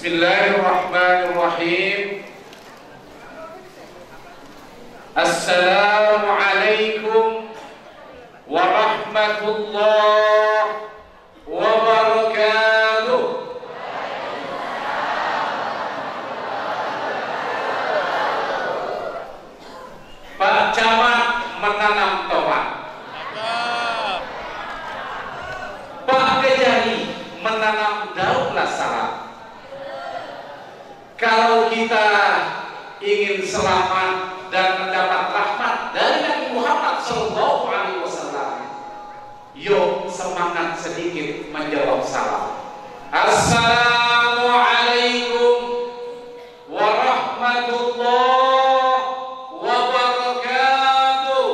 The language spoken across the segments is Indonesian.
Bismillahirrahmanirrahim. Assalamualaikum warahmatullahi wabarakatuh. Pak Camat menanam tomat, Pak Kejari menanam daun lasara. Kalau kita ingin selamat dan mendapat rahmat dari Nabi Muhammad SAW, yuk semangat sedikit menjawab salam. Assalamualaikum warahmatullahi wabarakatuh.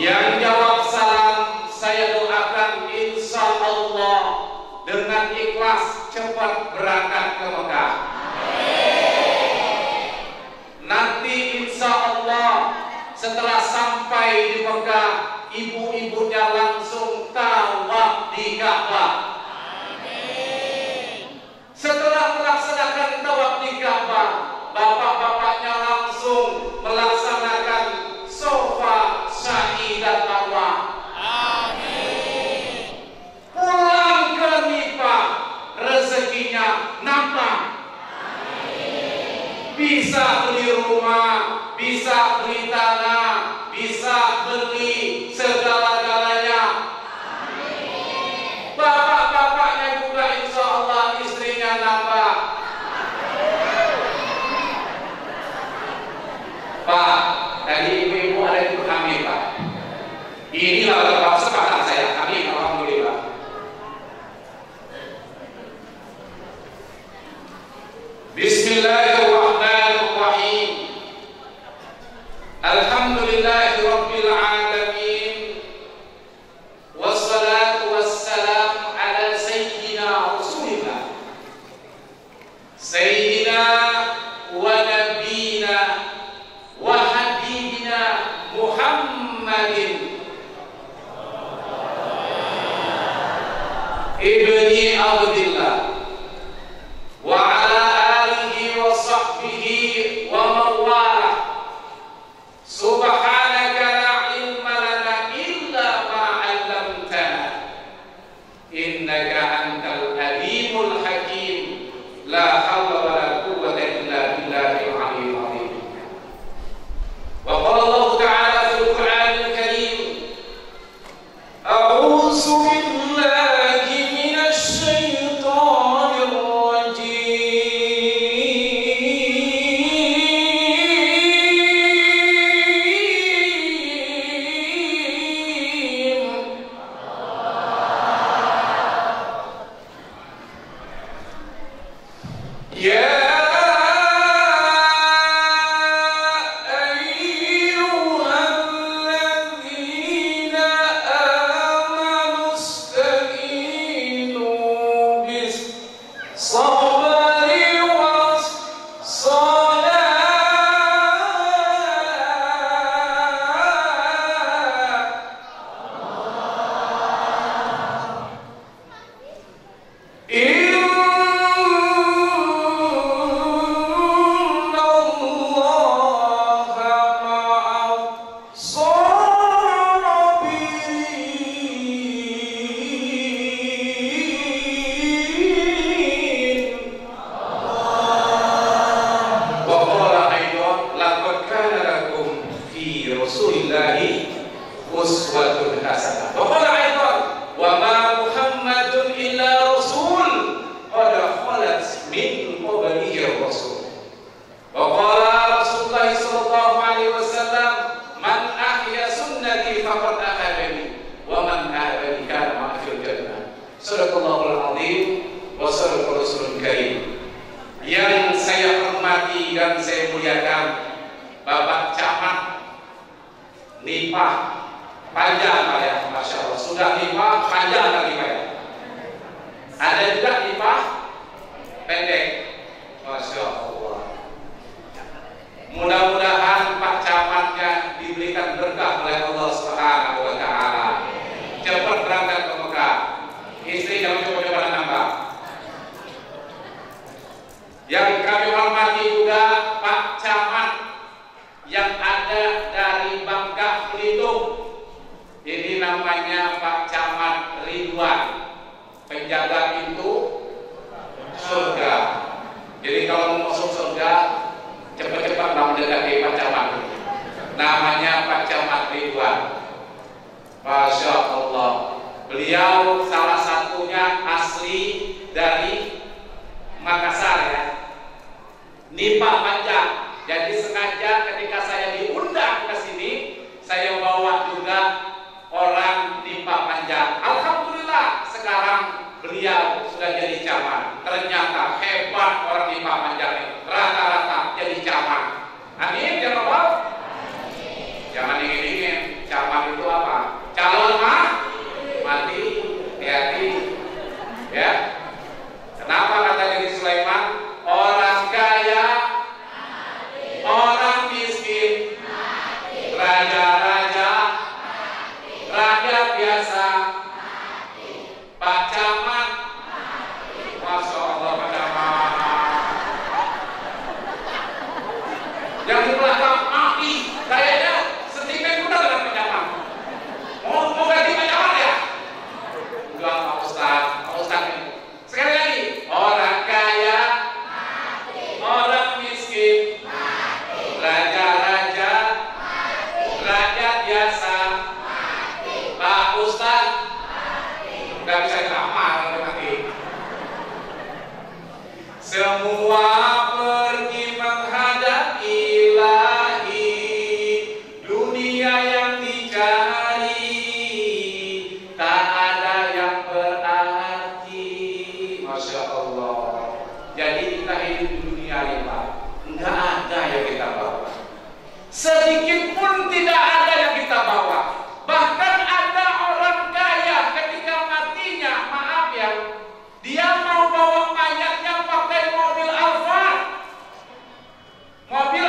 Yang jawab salam saya doakan insya Allah dengan ikhlas cepat berangkat ke Mekah. Nanti insya Allah setelah sampai di Mekah, ibu-ibunya langsung tawaf di Ka'bah. Setelah melaksanakan tawaf di Ka'bah, bapak-bapaknya langsung melaksanakan Shafa, Sa'i dan Marwah. Pulang ke Nipah, rezekinya nambah. Bisa beli rumah, bisa beli tanah, bisa beli segala-galanya. Bapak-bapaknya juga insya Allah istrinya nambah. Pak, tadi ibu-ibu ada yang hamil, Pak. Inilah tempat sepakat saya, amin, alhamdulillah. Bismillahirrahmanirrahim. Alhamdulillahi rabbil alamin. Wassalatu wassalamu ala sayyidina Rasulillah, sayyidina wa nabiyina wa habibina Muhammadin ibni Abdillah wa ala alihi wa sahbihi wa mawalah. Subhanaka la ilma lana illa ma 'allamtana innaka antal alimul hakim. La hawla wa la quwwata illa billahil aliyyil azim. Wa qala Allah ta'ala fil Qur'anil Karim, a'udzu billahi minasy syaithanir Nipah panjang Pak ya, Masya Allah. Sudah nipah panjang lagi Pak ya. Ada juga nipah pendek, Masya Allah. Mudah-mudahan Pak Camatnya diberikan berkah oleh Allah Subhanahu wa Ta'ala. Yang kami hormati juga Pak Camat yang ada dari Bangka Belitung. Ini namanya Pak Camat Ridwan, penjaga pintu surga. Jadi kalau mau masuk surga, cepat-cepat mendekati Pak Camat. Namanya Pak Camat Ridwan. Masya Allah. Beliau salah satunya asli dari Makassar ya. Nipa panjang. Jadi sengaja ketika saya diundang ke sini, saya bawa juga orang Nipa panjang. Alhamdulillah sekarang beliau sudah jadi camat. Ternyata hebat orang Nipa panjang ini. Rata-rata jadi camat. Amin ya Rabbal. Jangan ingin-ingin. Camat itu apa? Calon mati. Hati-hati. Ya. Kenapa kata Nabi Sulaiman? Orang kaya, orang miskin, raja-raja, rakyat biasa, Pak Camat, Masya Allah Pak Camat. Yang di belakang mati, kayaknya sentimen udah dengan Pak Camat. Mau ganti Pak Camat ya? Enggak Pak Ustaz, Pak Ustaz. Sekali lagi, orang kaya, orang miskin, raja-raja, rakyat biasa, Pak Ustaz, nggak bisa kamar nanti. Semua pergi menghadap ilahi, dunia yang dicari tak ada yang berarti. Masya Allah. Jadi kita hidup di dunia ini Pak, nggak ada yang kita bawa, sedikit pun tidak ada yang kita bawa. Bahkan ada orang kaya ketika matinya, maaf ya, dia mau bawa mayatnya pakai mobil Alphard, mobil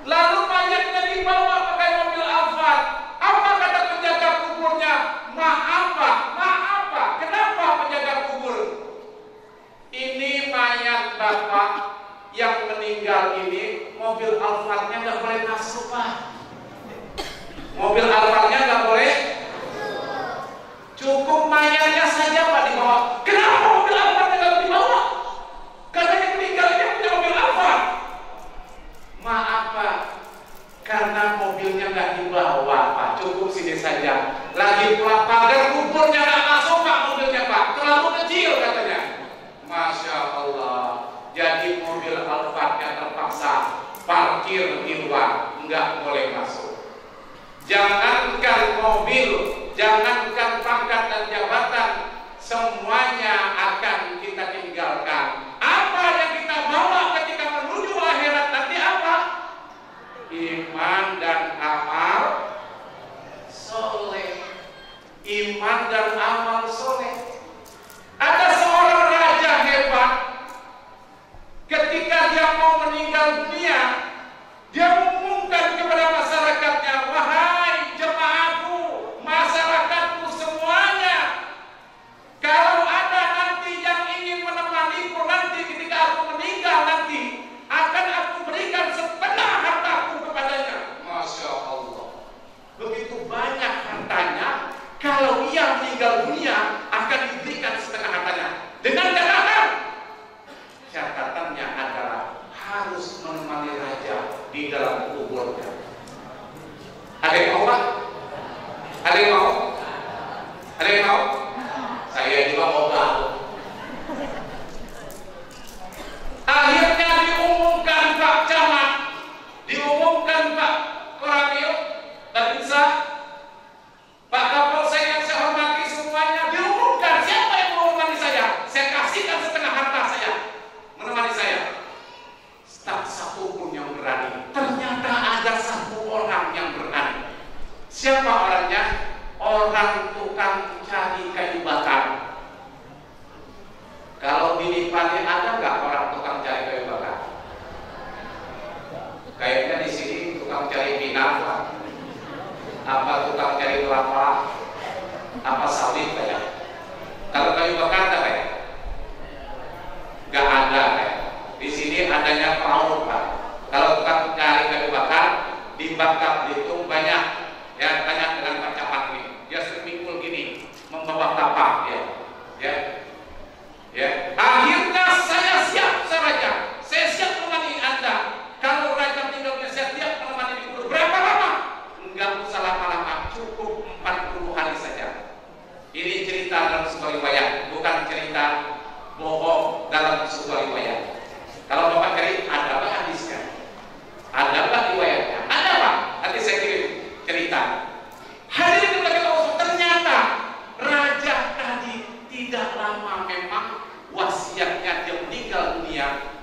lalu mayatnya dibawa pakai mobil Alphard. Apa kata penjaga kuburnya? Maaf Pak, kenapa penjaga kubur? Ini mayat Bapak yang meninggal ini, mobil Alphardnya nggak boleh masuk Pak. Mobil Alphardnya nggak boleh. Cukup mayatnya saja Pak dibawa. Kenapa mobil Alphardnya nggak dibawa? Karena yang meninggal ini punya mobil Alphard. Maaf Pak, karena mobilnya nggak dibawa Pak. Cukup sini saja. Lagi pula pagar kuburnya nggak masuk Pak mobilnya Pak. Terlalu kecil katanya. Masya Allah. Jadi mobil Alphardnya terpaksa parkir di luar, nggak boleh masuk. Jangankan mobil, jangankan pangkat dan jabatan, semuanya akan kita tinggalkan. Apa yang kita bawa ketika menuju akhirat nanti apa? Iman dan amal soleh. Iman dan amal soleh. Ada seorang raja hebat. Ketika dia mau meninggal dunia, dia mengumumkan kepada masyarakatnya, wahai jemaahku, masyarakatku semuanya, kalau ada nanti yang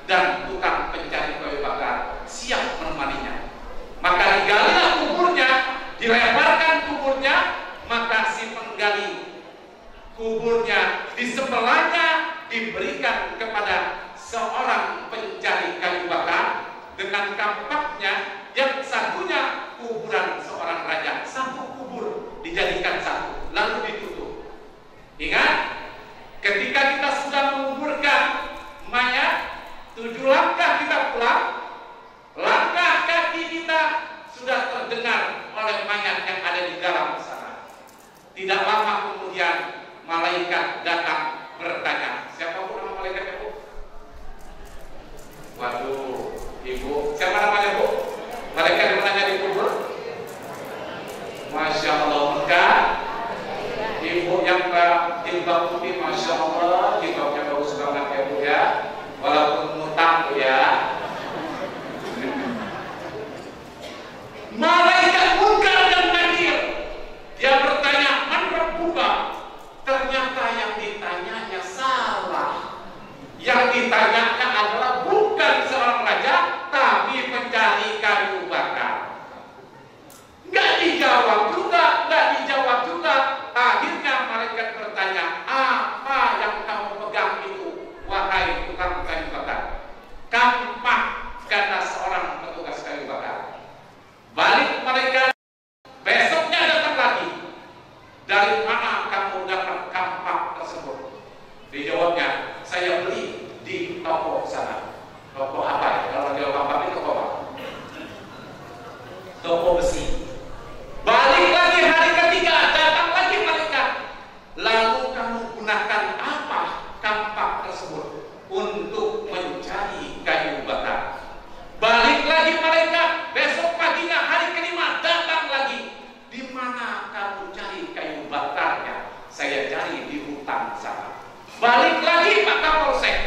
dan tukang pencari kayu bakar siap menemaninya. Maka digalilah kuburnya, dilebarkan kuburnya, maka si penggali kuburnya di sebelahnya diberikan kepada seorang pencari kayu bakar dengan kampaknya yang satunya kuburan seorang raja. Satu kubur dijadikan satu, lalu ditutup. Ingat, ketika kita sudah menguburkan mayat, 7 langkah kita pulang, langkah kaki kita sudah terdengar oleh mayat yang ada di dalam sana. Tidak lama kemudian malaikat datang bertanya. Siapa bu nama malaikatnya bu? Waduh, ibu. Siapa namanya bu? Malaikat yang bertanya di kubur. Masya Allah, enggak. Ibu yang jilbab putih, Masya Allah, jilbabnya bagus banget ya bu ya. Walaupun mutang bu ya. Malaikat Munkar dan Nakir, dia bertanya, man rabbuka? Ternyata yang ditanyanya salah. Yang ditanyanya adalah bukan seorang raja, tapi pencari kayu bakar. Nggak dijawab juga. Akhirnya malaikat bertanya, apa yang kamu pegang itu, wahai tukang kayu bakar? Kampak, kata seorang petugas kayu bakar. Balik mereka, besoknya datang lagi. Dari mana kamu dapat kampak tersebut? Dijawabnya, saya beli di toko sana. Toko apa ya? Kalau jual kampak itu toko apa? Toko besi. Balik lagi hari ketiga, datang lagi mereka. Lalu kamu gunakan apa kampak tersebut? Untuk mencari kayu bakar. Balik lagi mereka, besok paginya hari kelima datang lagi. Di mana kamu cari kayu bakarnya? Saya cari di hutan sana. Balik lagi Pak Kapolsek.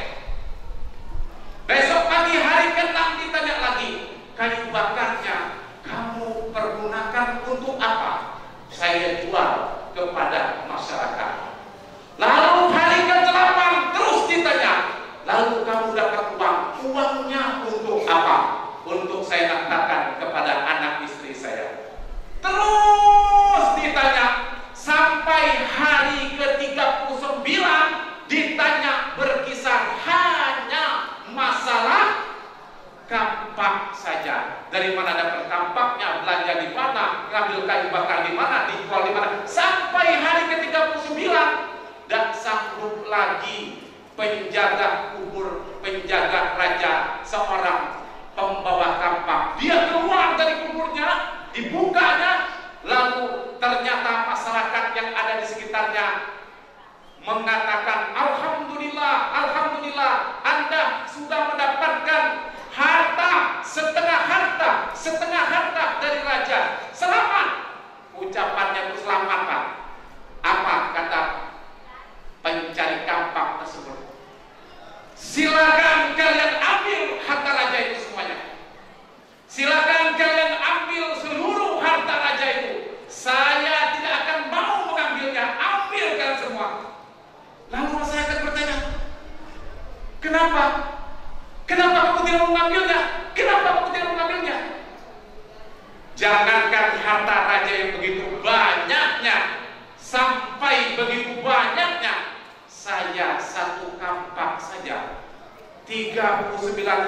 Besok pagi hari ke-6 ditanya lagi, kayu bakarnya kamu pergunakan untuk apa? Saya jual kepada masyarakat. Lalu hari ke-8 terus ditanya, lalu kamu dapat uang, uangnya untuk apa? Untuk saya nafkahkan kepada anak istri saya. Terus ditanya sampai hari ke-39 ditanya berkisar hanya masalah kampak saja. Dari mana dapat kampaknya, belanja di mana, ngambil kayu bakar di mana, dijual di mana, sampai hari ke-39 dan sanggup lagi penjaga kubur, penjaga raja, seorang pembawa kampak. Dia keluar dari kuburnya, dibukanya, lalu ternyata masyarakat yang ada di sekitarnya mengatakan, Alhamdulillah, Alhamdulillah, Anda sudah mendapatkan setengah harta dari raja. Selamat. Ucapannya itu selamat Pak. Apa kata pencari kampak tersebut? Silakan kalian ambil harta raja itu semuanya. Silakan kalian ambil seluruh harta raja itu. Saya tidak akan mau mengambilnya. Ambil kalian semua. Lalu masyarakat bertanya, kenapa? Kenapa kamu tidak mengambilnya? Kenapa kamu tidak mengambilnya? Jangankan harta raja yang begitu banyaknya, sampai begitu banyaknya, saya satu kampak saja 39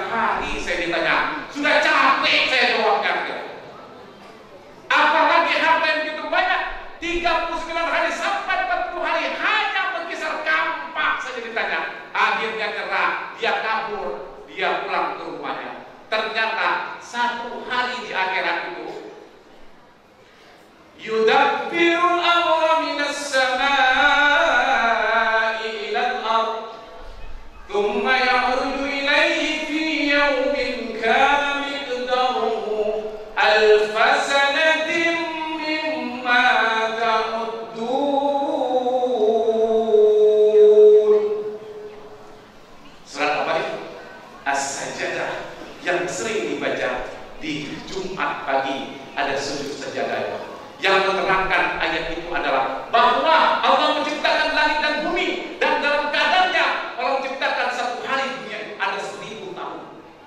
hari saya ditanya, sudah capek saya jawabkan. Apalagi harta yang begitu banyak, 39 hari sampai 40 hari hanya berkisar kampak saja ditanya. Akhirnya nyerah, dia kabur, dia pulang ke rumahnya. Ternyata satu hari di akhirat itu, yudabbirul amra minas samai ilal ard thumma ya'ruju ilayhi fi yawmin kana miqdaruhu alfa sanatin mimma ta'uddun. Surat apa ini? As-Sajdah yang sering dibaca di Jumat pagi, ada sujud sajadah. Yang menerangkan ayat itu adalah bahwa Allah menciptakan langit dan bumi, dan dalam keadaannya Allah menciptakan satu hari dunia ada 1000 tahun.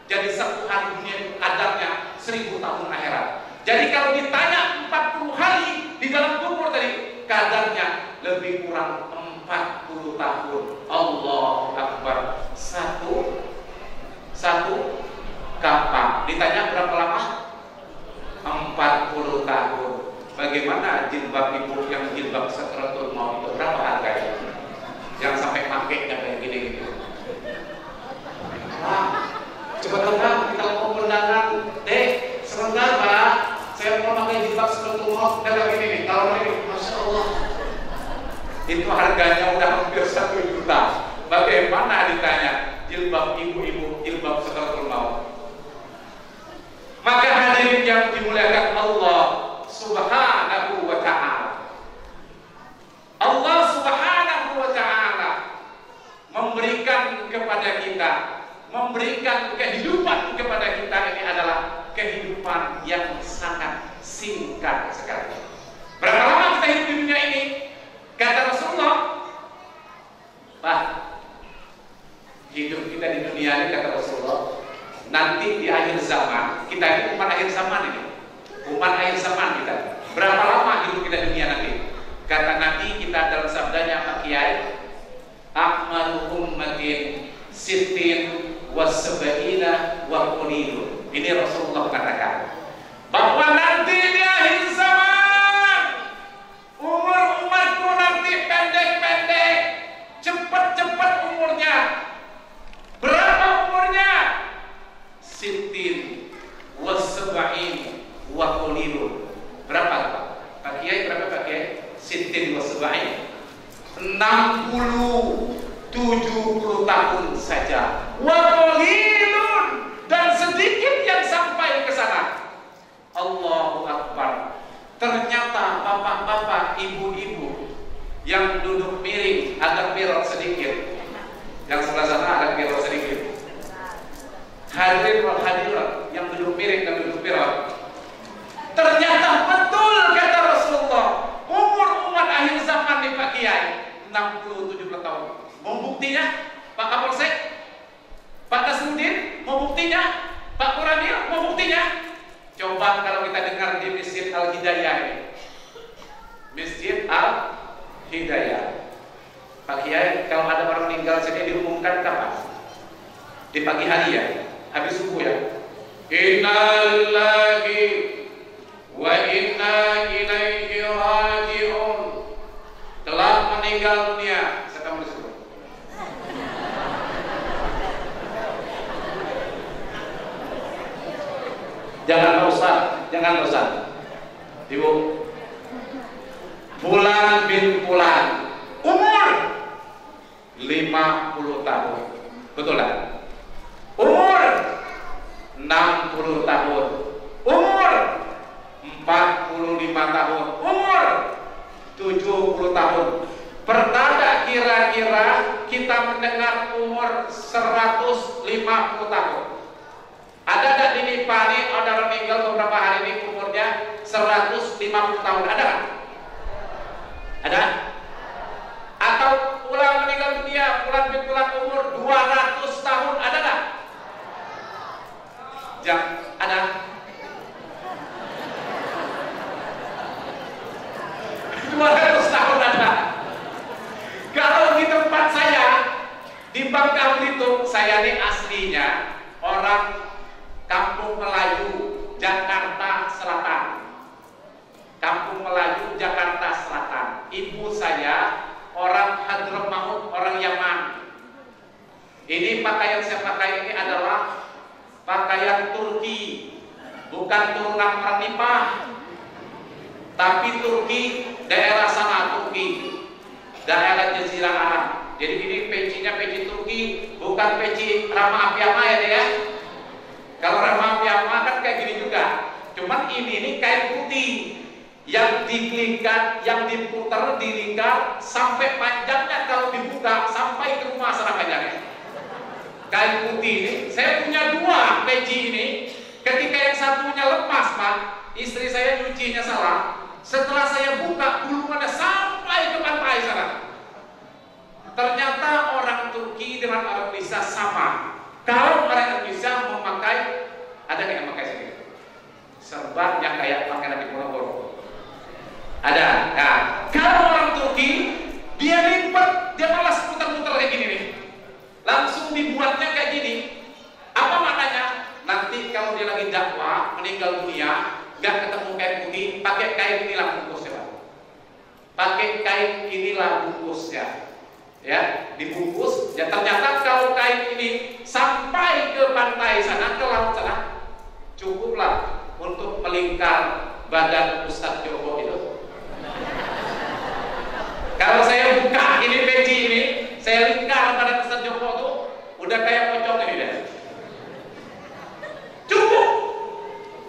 Jadi 1 hari dunia itu kadarnya 1000 tahun akhirat. Jadi kalau ditanya 40 hari di dalam kubur tadi, kadarnya lebih kurang 40 tahun. Allahu Akbar. Satu kapan? Ditanya berapa lama? 40 tahun. Bagaimana jilbab ibu yang jilbab Sakratul Maut itu berapa harganya? Yang sampai pakai kayak gini gitu. Cepat-cepat kita mau undangan, Dek, sebentar Pak, saya mau pakai jilbab Sakratul Maut kayak gini nih. Kalau ini, Masya Allah, itu harganya udah hampir 1 juta. Bagaimana ditanya jilbab ibu-ibu, jilbab Sakratul Maut? Maka hadirin yang dimuliakan Allah Subhanahu wa ta'ala, Allah Subhanahu wa ta'ala memberikan kepada kita, memberikan kehidupan kepada kita ini adalah kehidupan yang sangat singkat sekali. Berapa lama kita hidup di dunia ini? Kata Rasulullah, Pak, hidup kita di dunia ini, kata Rasulullah, nanti di akhir zaman, kita ini umat akhir zaman ini, umat akhir zaman kita. Berapa lama hidup kita di dunia nanti? Kata Nabi kita dalam sabdanya Pak Kiai, Akmalu ummatin sittin wa sab'ina wa qulilun. Ini Rasulullah katakan bahwa nanti di akhir zaman umur umatku nanti pendek-pendek, cepat-cepat umurnya. Berapa umurnya? Sittin wa sab'in wa qulilun. Berapa Pak? Pak Kiai berapa Pak Kiai? Sittin wa sab'in. 60-70 tahun saja. Wa qalilun, dan sedikit yang sampai ke sana. Allahu Akbar. Ternyata bapak-bapak, ibu-ibu yang duduk miring agak belok sedikit, yang sebelah sana agak belok sedikit. Hadirin wal hadirat yang duduk miring dan duduk belok. Ternyata betul kata Rasulullah, umur umat akhir zaman nih Pak Kiai 60-70 tahun. Mau buktinya Pak Kapolsek, Pak Nasruddin? Mau buktinya Pak Kuranil? Mau buktinya? Coba kalau kita dengar di Masjid Al-Hidayah ini, Masjid Al-Hidayah, Pak Kiai, kalau ada orang meninggal sini diumumkan kapan? Di pagi hari ya, habis subuh ya. Inna lillahi wa inna ilaihi raji'un. Telah meninggal dunia. Saya tahu disebut. Jangan Ustaz. Ibu. Fulan bin Fulan, umur 50 tahun. Betul lah? Umur 60 tahun. Umur 45 tahun. Umur 70 tahun. Pertanda kira-kira kita mendengar umur 150 tahun. Ada tak ini Pak ini ada meninggal beberapa hari ini umurnya 150 tahun, ada kan? Ada? Atau pulang meninggal dunia, pulang umur 200 tahun, ada tak? Ada? Tahun ada. Kalau di tempat saya di Bangka Belitung, saya ini aslinya orang Kampung Melayu, Jakarta Selatan. Kampung Melayu, Jakarta Selatan. Ibu saya orang Hadramaut, orang Yaman. Ini pakaian saya pakai ini adalah pakaian Turki, bukan turunan orang Nipah, tapi Turki, daerah sana Turki, daerah Jazirah Arab. Jadi ini pecinya peci Turki, bukan peci Rama Apiama ya. Kalau Rama Apiama kan kayak gini juga, cuman ini kain putih yang dilingkar, yang diputar, dilingkar sampai panjangnya kalau dibuka sampai ke rumah sana panjangnya. Kain putih ini, saya punya 2 peci ini. Ketika yang satunya lepas Pak, istri saya nyucinya salah. Setelah saya buka, gulungannya sampai ke pantai sana. Ternyata orang Turki dengan orang Indonesia sama. Kalau orang Indonesia memakai meninggal dunia, nggak ketemu kain putih, pakai kain inilah bungkusnya, Pak. Pakai kain inilah bungkusnya, ya, dibungkus. Ya ternyata kalau kain ini sampai ke pantai sana, ke laut sana, cukuplah untuk melingkar badan Ustadz Joko itu. Kalau saya buka ini peci ini, saya lingkar badan Ustadz Joko tuh, udah kayak pocong ini deh. Cukup.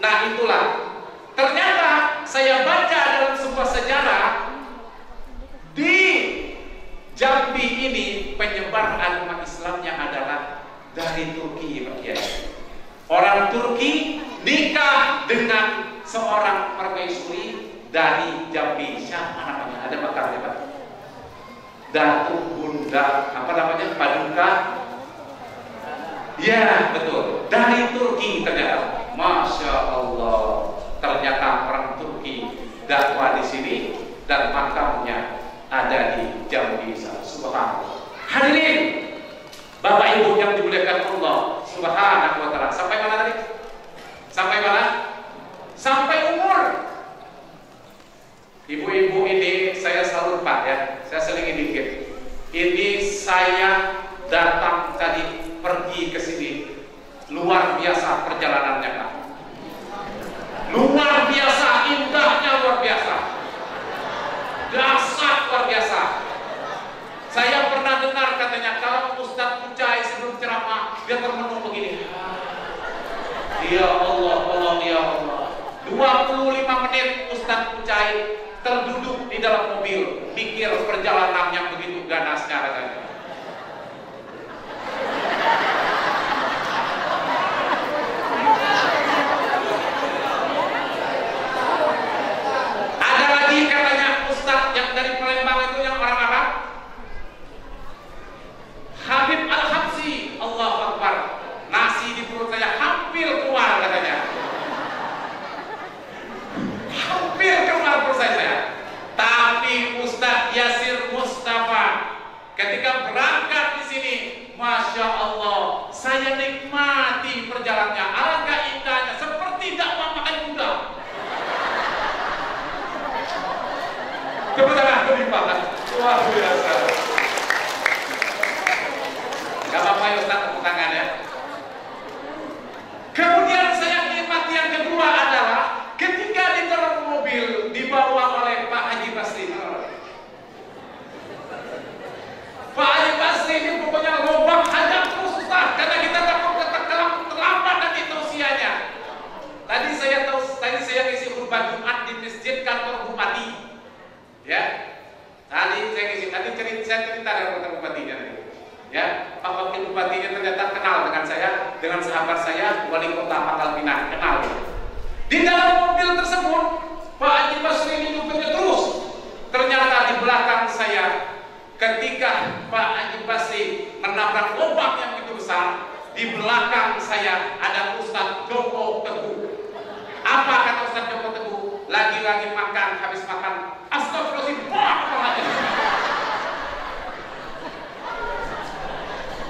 Nah itulah. Ternyata saya baca dalam sebuah sejarah di Jambi ini penyebar agama Islamnya adalah dari Turki, Pak Kiai. Orang Turki nikah dengan seorang permaisuri dari Jambi. Siapa namanya? Ada bakarnya, Pak. Datuk Bunda apa namanya? Paduka. Ya betul, dari Turki ternyata. Masya Allah, ternyata orang Turki dakwah di sini dan makamnya ada di Jambi. Subhanallah. Hadirin, Bapak Ibu yang dimuliakan Allah Subhanahu wa taala. Sampai mana tadi? Sampai mana? Sampai umur. Ibu-ibu ini saya selalu Pak ya, saya selingin dikit. Ini saya datang tadi pergi ke sini, luar biasa perjalanannya Pak. Luar biasa, indahnya luar biasa, dahsyat luar biasa. Saya pernah dengar katanya kalau Ustadz Pucai sebelum ceramah dia termenung begini. Ya Allah, Allah ya Allah. 25 menit Ustadz Pucai terduduk di dalam mobil, pikir perjalanan yang begitu ganasnya katanya. Ada lagi katanya Ustadz yang dari Palembang itu yang orang Arab, Habib Al-Habsi, Allahu Akbar. Nasi di perut saya hampir keluar katanya. Hampir keluar perut saya. Tapi Ustadz Yasir Mustafa ketika berangkat di sini, Masya Allah, saya nikmati perjalanannya. Alangkah indahnya, seperti dakwah makan kuda. Kebetulan kelimpangan, luar biasa. Gak apa-apa ya Ustaz, tepuk tangan ya. Kemudian saya nikmati yang kedua adalah ketika di dalam mobil dibawa oleh Pak Haji Basri. Pak Haji Basri ini pokoknya lobang hajat terus Ustaz, karena kita takut terlambat nanti tausiahnya. Tadi saya ngisi khutbah Jumat di masjid kantor bupati. Ya. Tadi saya cerita dari kantor bupatinya. Ya, Pak Wakil Bupatinya ternyata kenal dengan saya, dengan sahabat saya, Wali Kota Pangkal Pinang, kenal. Di dalam mobil tersebut, Pak Haji Basri ini nyupirnya terus. Ternyata di belakang saya, ketika Pak Haji Basri menabrak lubang yang begitu besar, di belakang saya ada Ustadz Joko Teguh. Apa kata Ustadz Joko Teguh? Lagi-lagi makan, habis makan, astagfirullahaladzim.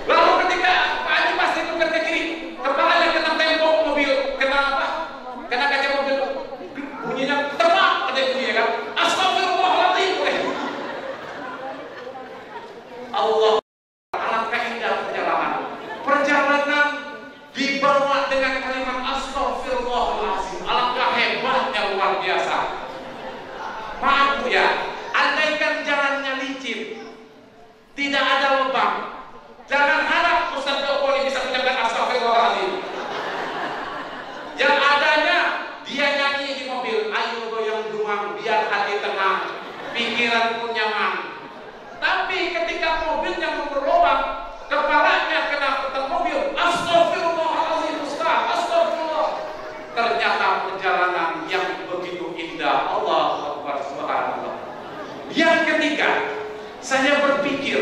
Lalu ketika Pak Haji Basri itu ke kiri, kepalanya kena tembok mobil, kena apa? Kena kaca mobil, bunyinya terbang, ada bunyinya kan? Astagfirullahaladzim. Allah, alangkah indah perjalanan. Perjalanan dibawa dengan kalimat astagfirullahaladzim. Alangkah hebatnya, luar biasa. Maaf Bu ya, andaikan jalannya licin, tidak ada lubang, jangan harap Ustadz Joko ini bisa menyampaikan astagfirullahaladzim. Yang adanya dia nyanyi di mobil, ayo goyang dumang biar hati tenang, pikiran pun nyaman. Tapi ketika mobilnya mau berlubang, kepalanya kena putar mobil, astagfirullahaladzim Ustaz, astagfirullah. Ternyata perjalanan yang begitu indah. Allahu Akbar, subhanallah. Yang ketiga, saya berpikir,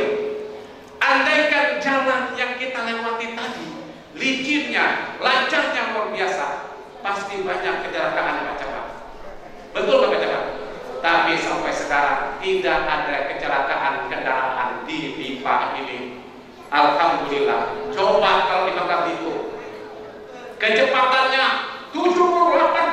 andaikan jalan yang kita lewati tadi licinnya, lancarnya luar biasa, pasti banyak kecelakaan macam-macam. Betul nggak macam-macam? Tapi sampai sekarang tidak ada kecelakaan kendaraan di pipa ini. Alhamdulillah. Coba kalau di Bangka Belitung, kecepatannya 70-80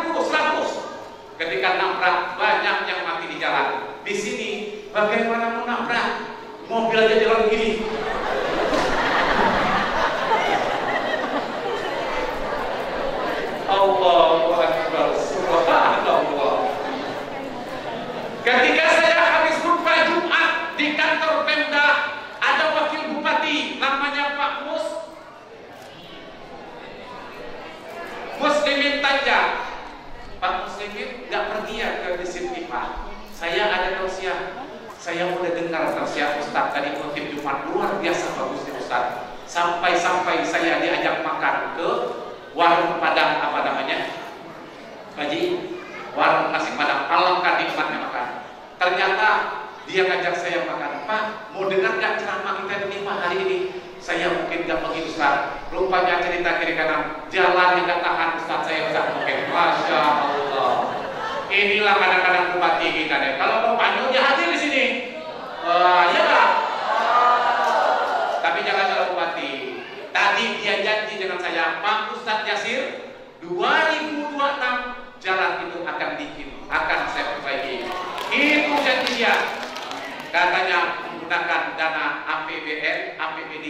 Muslimin Tanja. Pak Muslimin nggak pergi ya ke disiplin Pak. Saya ada tausiah. Saya udah dengar tausiah Ustaz tadi khotib Jumat luar biasa bagusnya Ustaz. Sampai-sampai saya diajak makan ke warung Padang apa namanya? Haji, warung nasi Padang. Alangkah nikmatnya makan. Ternyata dia ngajak saya makan. Pak, mau dengar nggak ceramah kita di Pak hari ini? Saya mungkin nggak pergi Ustaz. Rupanya cerita kiri kanan jalan yang nggak tahan Ustaz, saya Ustaz mungkin. Masya Allah. Inilah kadang-kadang bupati kita deh. Kalau mau panjang ya hadir di sini. Ya Pak. Tapi jangan kalau bupati. Tadi dia janji dengan saya, Pak Ustaz Yasir, 2026 jalan itu akan bikin, akan saya perbaiki. Itu janji dia. Katanya menggunakan dana APBN, APBD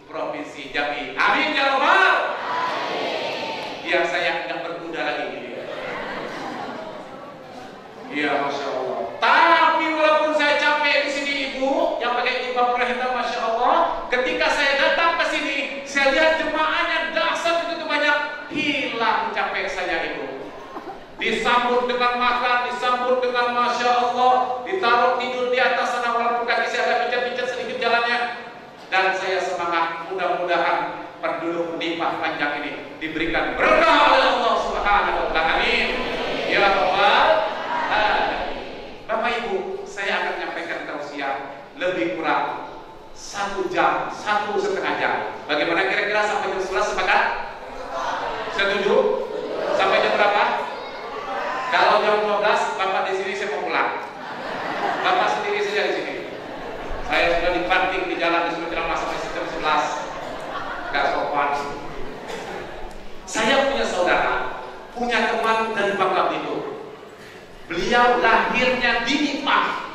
Provinsi Jambi. Amin ya Rabbal. Biar saya nggak berkuda lagi. Iya, Masya Allah. Tapi walaupun saya capek di sini Ibu, yang pakai jubah merah hitam, Masya Allah, ketika saya datang ke sini, saya lihat jemaahnya dahsyat begitu banyak, hilang capek saya Ibu. Disambut dengan makan, disambut dengan Masya Allah, ditaruh tidur di atas sana walaupun kaki saya agak pijat-pijat sedikit jalannya. Dan saya semangat, mudah-mudahan penduduk Nipah Panjang ini diberikan berkah oleh Allah Subhanahu wa Ta'ala. Amin. Ya Rabbal. Bapak Ibu, saya akan menyampaikan tausiah lebih kurang 1 jam, 1,5 jam. Bagaimana kira-kira sampai jam 11 sepakat? Setuju? Sampai jam berapa? Kalau jam 12, Bapak di sini saya mau pulang. Bapak sendiri saja di sini. Saya sudah dibanting di jalan disuruh ceramah sampai jam 11. Gak sopan. Saya punya saudara, punya teman dari Bangka Belitung. Beliau lahirnya di Nipah,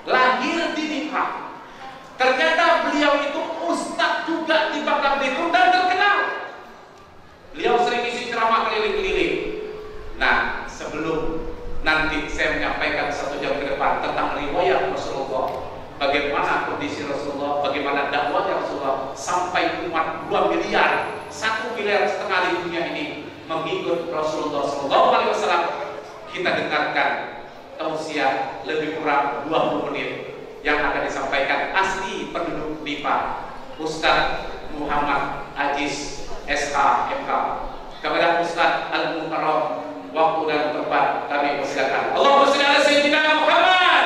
lahir di Nipah. Ternyata beliau itu ustadz juga di Bangka Belitung dan terkenal. Beliau sering isi ceramah keliling-keliling. Nah, sebelum nanti saya menyampaikan 1 jam ke depan tentang riwayat Rasulullah, bagaimana kondisi Rasulullah, bagaimana dakwah Rasulullah sampai umat 2 miliar, 1,5 miliar di dunia ini mengikut Rasulullah SAW. Kita dengarkan tausiah lebih kurang 20 menit yang akan disampaikan asli penduduk Nipah, Ustaz Muhammad Aziz SH MK. Kepada Ustaz Al-Mukarram, waktu dan tempat kami persilakan. Allahumma shalli ala sayyidina Muhammad.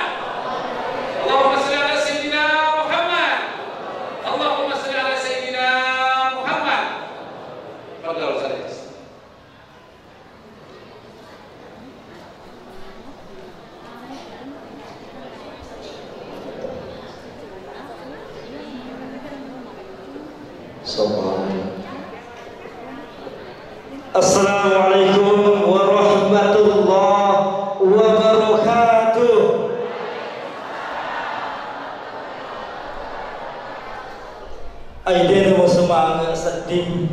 Allahumma shalli ala sayyidina Muhammad. Allahumma shalli ala sayyidina Muhammad. Fadhal Ustaz. Assalamualaikum warahmatullahi wabarakatuh. Aiden mau semangat sedih.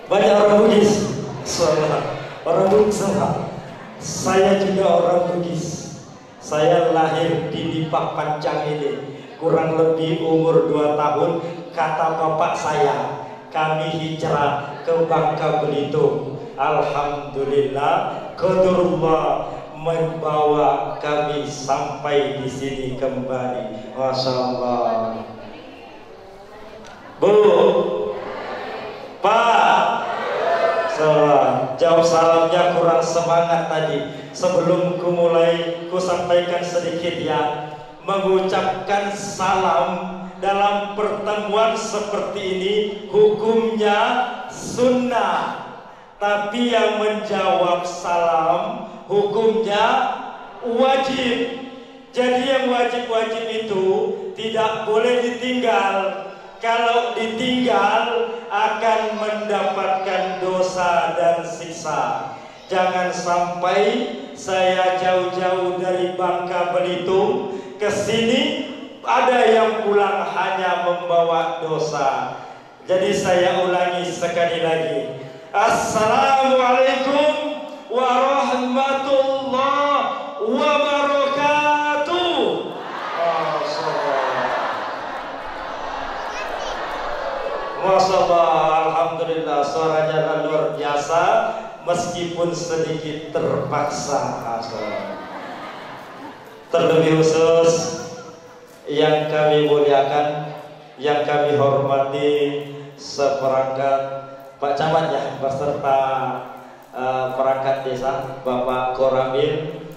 Banyak orang Bugis. Orang Bugis semua. Saya juga orang Bugis. Saya lahir di Nipah Panjang ini. Kurang lebih umur 2 tahun. Kata bapak saya, kami hijrah ke Bangka Belitung. Alhamdulillah, qadarullah membawa kami sampai di sini kembali. Masya Allah. Bu, Pak, jawab salamnya kurang semangat tadi. Sebelum ku mulai, ku sampaikan sedikit ya. Mengucapkan salam dalam pertemuan seperti ini hukumnya sunnah, tapi yang menjawab salam hukumnya wajib. Jadi yang wajib-wajib itu tidak boleh ditinggal. Kalau ditinggal akan mendapatkan dosa dan siksa. Jangan sampai saya jauh-jauh dari Bangka Belitung ke sini ada yang pulang hanya membawa dosa. Jadi saya ulangi sekali lagi. Assalamualaikum warahmatullahi wabarakatuh. Masya Allah, alhamdulillah suaranya luar biasa meskipun sedikit terpaksa. Terlebih khusus yang kami muliakan, yang kami hormati seperangkat Pak Camat ya, beserta perangkat desa, Bapak Koramil,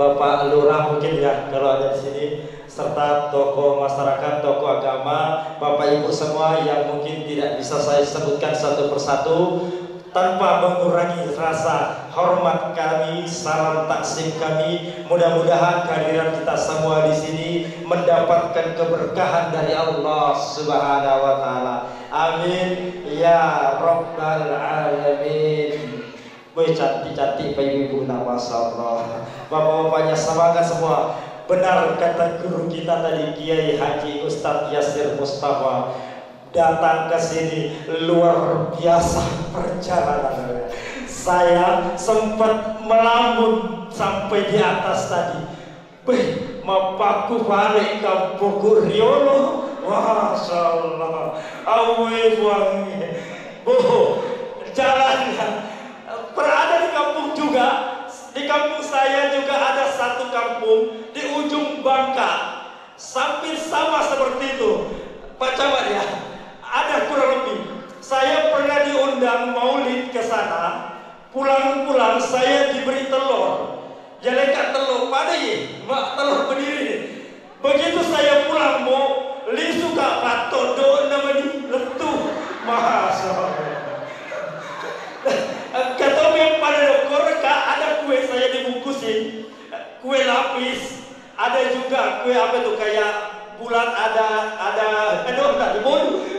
Bapak Lurah mungkin ya kalau ada di sini, serta tokoh masyarakat, tokoh agama, Bapak Ibu semua yang mungkin tidak bisa saya sebutkan satu persatu. Tanpa mengurangi rasa hormat kami, salam taksim kami. Mudah-mudahan kehadiran kita semua di sini mendapatkan keberkahan dari Allah Subhanahu wa taala. Amin ya rabbal alamin. Wih, cantik-cantik Pak Ibu, Masya Allah. Bapak-bapaknya semangat semua. Benar kata guru kita tadi, Kiai Haji Ustadz Yasir Mustafa, datang ke sini luar biasa perjalanan. Saya sempat melamun sampai di atas tadi. Beh, mapaku balik ke Bogor Riolo. Masya Allah. Awe wangi. Jalannya berada di kampung juga. Di kampung saya juga ada satu kampung di ujung Bangka. Samping sama seperti itu, Pak Camat ya. Ada kurang lebih. Saya pernah diundang maulid ke sana. Pulang-pulang saya diberi telur. Jalekat telur pada ye, mak telur berdiri. Begitu saya pulang mau li suka pato do namanya letup. Masya Allah. Kata yang pada dokter ada kue saya dibungkusin, kue lapis, ada juga kue apa tuh kayak bulan ada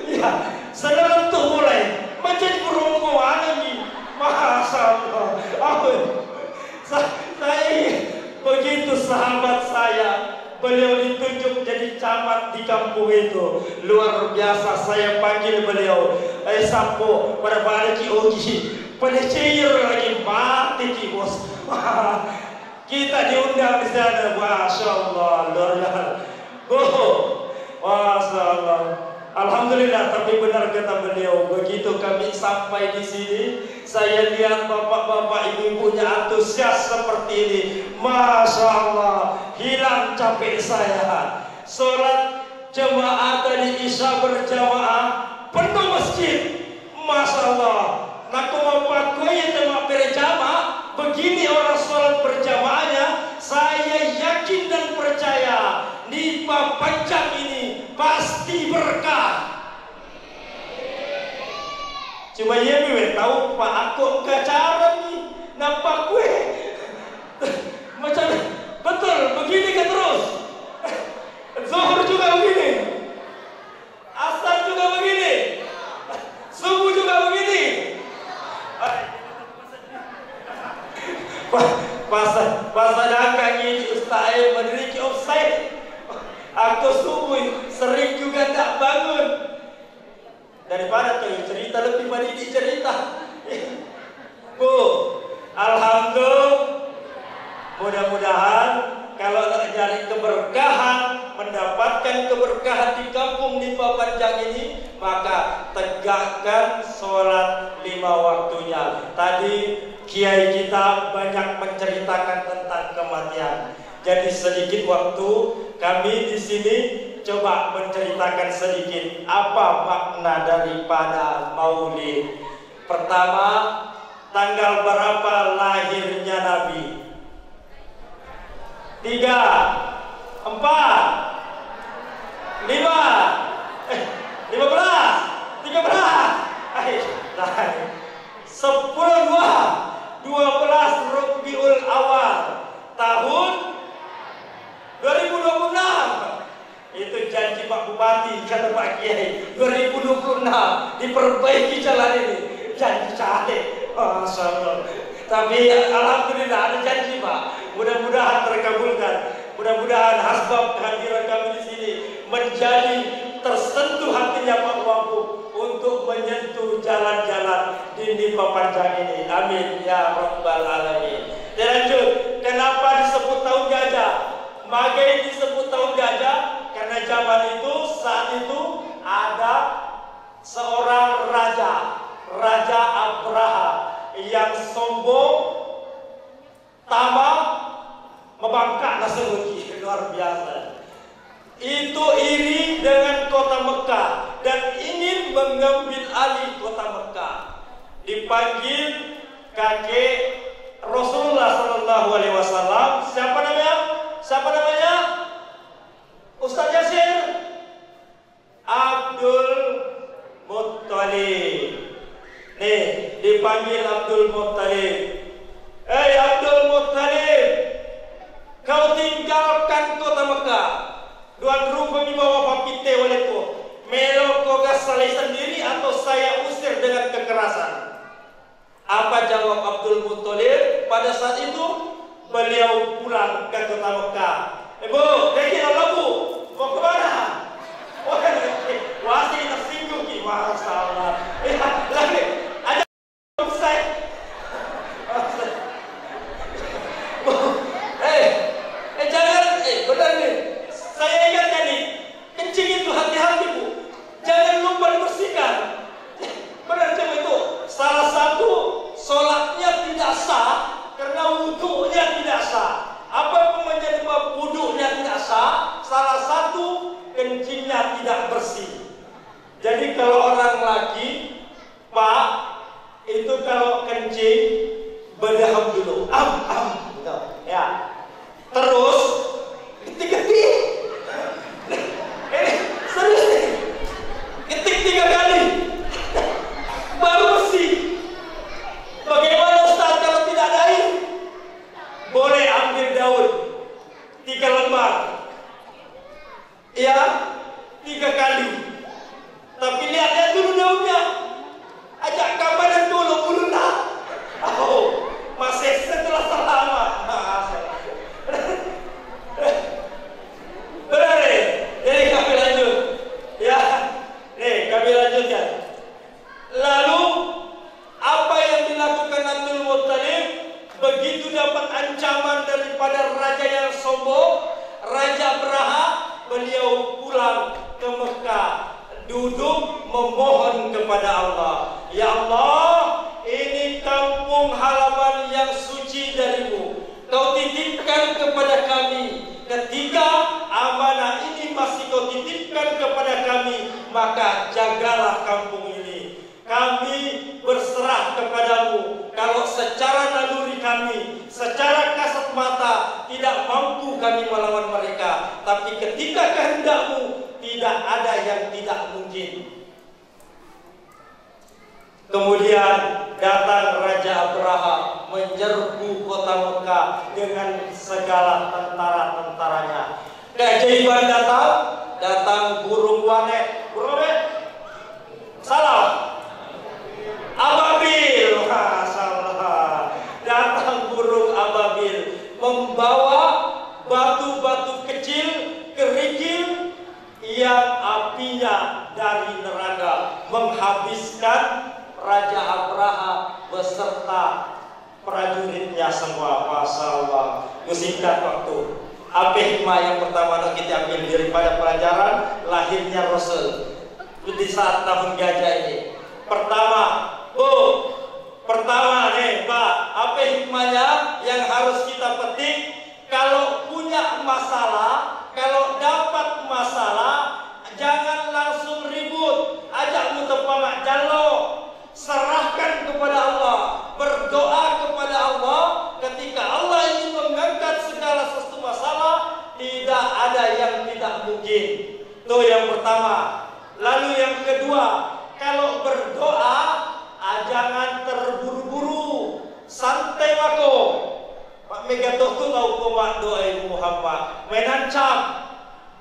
ya sedang tuh mulai macam burung koala nih. Masya Allah. Saya begitu sahabat saya, beliau ditunjuk jadi camat di kampung itu, luar biasa. Saya panggil beliau, sampo pada balik ogi pada cair lagi mati ki bos. Kita diundang di sana. Masya Allah, luar biasa. Masya Allah. Alhamdulillah. Tapi benar kata beliau, begitu kami sampai di sini, saya lihat bapak-bapak, ibu-ibunya antusias seperti ini. Masya Allah, hilang capek saya. Sholat jemaah tadi Isya berjamaah penuh masjid. Masya Allah. Naku bapak gue yang temak berjamaah, begini orang sholat berjamaahnya, saya yakin dan percaya Nipah Panjang ini pasti berkah. Cuma ya gue tahu Pak aku enggak cara nih nampak gue macam betul begini kan terus. Zuhur juga begini, asar juga begini, subuh juga begini. Pas ada ini ustaz menderiki offside. Aku subuh sering juga tak bangun. Daripada tuh cerita lebih pada ini cerita. Bu, alhamdulillah. Mudah-mudahan kalau terjadi keberkahan, mendapatkan keberkahan di kampung Nipah Panjang ini, maka tegakkan sholat 5 waktunya. Tadi kiai kita banyak menceritakan tentang kematian. Jadi sedikit waktu kami di sini coba menceritakan sedikit apa makna daripada maulid. Pertama, tanggal berapa lahirnya Nabi? 3, 4, 5, 15, 13, 10, 12 Rabiul Awal tahun 2026. Itu janji Pak Bupati, kata Pak Kiai, 2026 diperbaiki jalan ini. Janji cantik, Masya Allah. Tapi alhamdulillah ada janji Pak. Mudah-mudahan terkabulkan. Mudah-mudahan asbab kehadiran kami di sini menjadi tersentuh hatinya Pak Wapub untuk menyentuh jalan-jalan di Nipah Panjang ini. Amin ya rabbal alamin. Lanjut, kenapa disebut tahun gajah? Magai disebut tahun gajah karena zaman itu saat itu ada seorang raja, Raja Abraha, yang sombong, tamak, membangkang nasemuki, luar biasa. Itu iri dengan kota Mekah dan ingin mengambil alih kota Mekah. Dipanggil kakek Rasulullah Sallallahu Alaihi Wasallam. Siapa namanya? Siapa namanya? Ustaz Yasir? Abdul Muttalib. Nih, dipanggil Abdul Muttalib. Abdul Muttalib, kau tinggalkan kota Mekah. Duan rupa di bawah papite olehku. Melo kau salih sendiri atau saya usir dengan kekerasan? Apa jawab Abdul Muttalib pada saat itu? Beliau pulang ke kota Mekah. Bu, kira bu, mau kemana? Masih tersinggung ki, masalah. Lagi, ada saya. Jangan, benar nih. Saya ingatkan nih, kencing itu hati-hati bu. Jangan lupa dibersihkan. Benar cuma itu. Salah satu sholatnya tidak sah karena wudhunya tidak sah. Apa yang menjadi sebab wudhunya tidak sah? Salah satu kencingnya tidak bersih. Jadi kalau orang laki, Pak, itu kalau kencing berdaham dulu, ya. Terus ketik-ketik. Serius nih. Ketik 3 kali. Baru bersih. Bagaimana Ustaz kalau tidak ada air? Boleh ambil daun 3 lembar. Ya, 3 kali. Tapi lihat dulu daunnya. Ajak kabaran dulu lunak. Oh, masih setelah selama. Benar nih. Jadi kami lanjut. Ya, nih kami lanjutkan. Lalu apa yang dilakukan Abdul Muttalib? Begitu dapat ancaman daripada raja yang sombong, Raja Abraha, beliau pulang ke Mekah, duduk memohon kepada Allah. Ya Allah, ini kampung halaman yang suci darimu. Kau titipkan kepada kami. Ketika amanah ini masih kau titipkan kepada kami, maka jagalah kampung ini. Kami berserah kepadamu. Kalau secara naluri kami, secara kasat mata, tidak mampu kami melawan mereka. Tapi ketika kehendakmu, tidak ada yang tidak mungkin. Kemudian datang Raja Abraha menyerbu kota Mekah dengan segala tentara-tentaranya. Keajaiban datang burung wanek. Burung wanek? Salah. Ababil. Salah. Datang burung ababil membawa batu-batu kecil, kerikil yang apinya dari neraka, menghabiskan Raja Abraha beserta prajuritnya semua. Masyaallah. Singkat waktu. Apa hikmah yang pertama yang kita ambil daripada pelajaran lahirnya Rasul di saat tahun gajah ini? Pertama nih Pak, apa hikmahnya yang harus kita petik? Kalau punya masalah, kalau dapat masalah, jangan langsung ribut, ajak mutepamak jalo. Serahkan kepada Allah, berdoa kepada Allah. Ketika Allah ingin mengangkat segala sesuatu masalah, tidak ada yang tidak mungkin. Itu yang pertama. Lalu yang kedua, kalau berdoa, jangan terburu-buru, santai mako. Pak Megatok tu tahu komak doa Ibu Muhammad, menancap.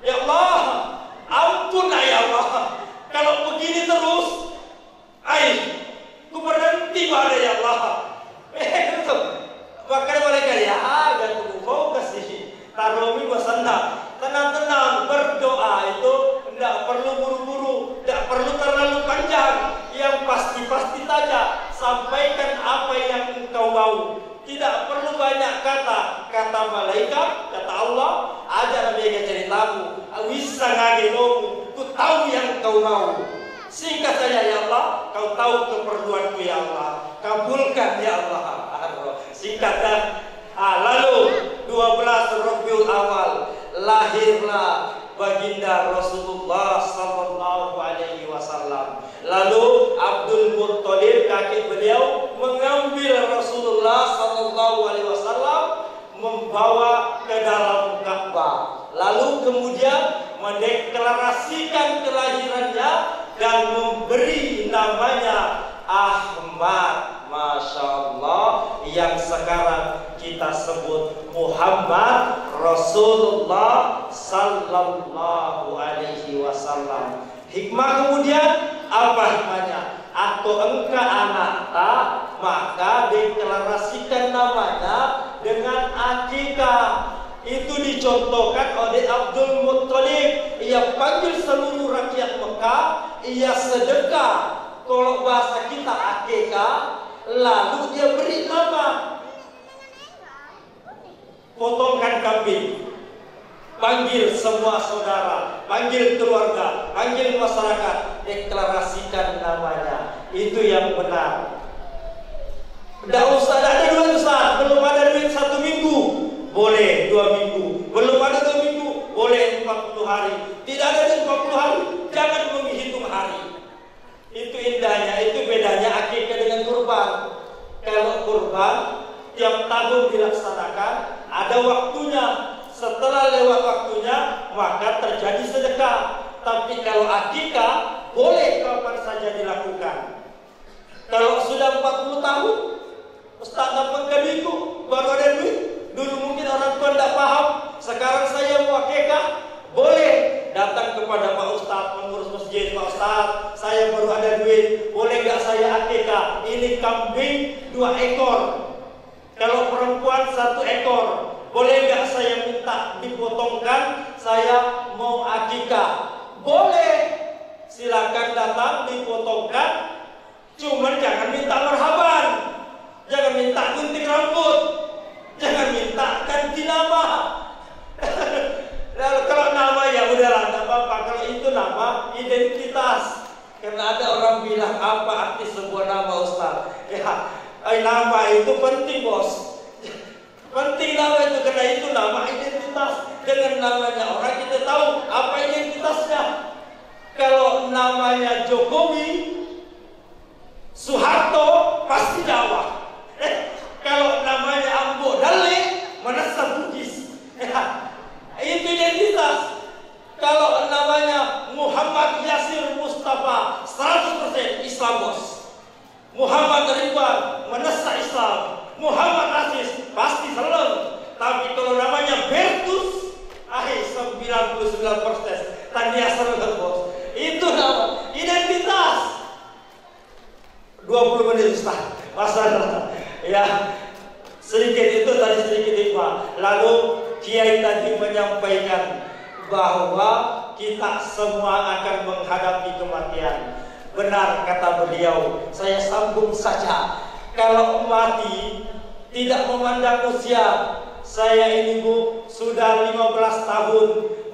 Ya Allah, ampun ya Allah. Kalau begini terus, ku berhenti pada ya Allah. Makanya mereka ya, gantung mau kasih taromi basanda. Tenang-tenang berdoa itu tidak perlu buru-buru, tidak perlu terlalu panjang. Yang pasti-pasti saja sampaikan apa yang engkau mau. Tidak perlu banyak kata malaikat, kata Allah. Aja nabi ceritamu, awisa ngagelomu, ku tahu yang engkau mau. Singkat saja Engkau tahu keperluanku ya Allah, kabulkan ya Allah. Singkatkan. Lalu 12 Rabiul Awal lahirlah baginda Rasulullah sallallahu alaihi wasallam. Lalu Abdul Muttalib kakek beliau mengambil Rasulullah sallallahu alaihi wasallam, membawa ke dalam Ka'bah. Lalu kemudian mendeklarasikan kelahirannya dan memberi namanya Ahmad. Masya Allah, yang sekarang kita sebut Muhammad Rasulullah sallallahu alaihi wasallam. Hikmah kemudian apa hikmahnya? Atau engkau anak tak, maka deklarasikan namanya dengan akikah. Itu dicontohkan oleh Abdul Muttalib. Ia panggil seluruh rakyat Mekah, ia sedekah, kalau bahasa kita akikah. Lalu dia beri nama, potongkan kambing, panggil semua saudara, panggil keluarga, panggil masyarakat, deklarasikan namanya. Itu yang benar. Tidak usah, tidak ada duit Ustaz. Belum ada duit 1 minggu, boleh 2 minggu. Belum ada 2 minggu, boleh 40 hari. Tidak ada duit 40 hari, jangan menghitung hari. Itu indahnya, itu bedanya akikah dengan kurban. Kalau kurban tiap tahun dilaksanakan, ada waktunya. Setelah lewat waktunya, maka terjadi sedekah. Tapi kalau akikah, boleh kapan saja dilakukan. Kalau sudah 40 tahun, Ustaz dapat itu, baru ada duit. Dulu mungkin orang tua tidak paham, sekarang saya mau akikah, boleh datang kepada Pak Ustaz, pengurus masjid. Pak Ustaz, saya baru ada duit, boleh nggak saya akikah? Ini kambing 2 ekor, kalau perempuan 1 ekor, boleh nggak saya minta dipotongkan? Saya mau akikah. Boleh, silakan datang dipotongkan. Cuman jangan minta marhaban, jangan minta gunting rambut, jangan minta ganti nama. Kalau nama ya udahlah, tidak apa-apa. Kalau itu nama identitas. Karena ada orang bilang, apa arti sebuah nama Ustaz? Ya, nama itu penting bos. Penting nama itu, karena itu nama identitas. Dengan namanya orang kita tahu apa identitasnya. Kalau namanya Jokowi, Soeharto, pasti Jawa. Kalau namanya Ambo Dale, Manasa Bugis. Itu identitas. Kalau namanya Muhammad Yasir Mustafa, 100% Islam bos. Muhammad Ridwan, Manasa Islam. Muhammad Aziz, pasti Islam. Tapi kalau namanya Bertus, 99% tanda Islam bos. Itu nama identitas. 20 menit Ustaz, masalah. Ya, sedikit itu tadi, sedikit hikmah. Lalu Kiai tadi menyampaikan bahwa kita semua akan menghadapi kematian. Benar kata beliau, saya sambung saja. Kalau mati tidak memandang usia. Saya ini Bu sudah 15 tahun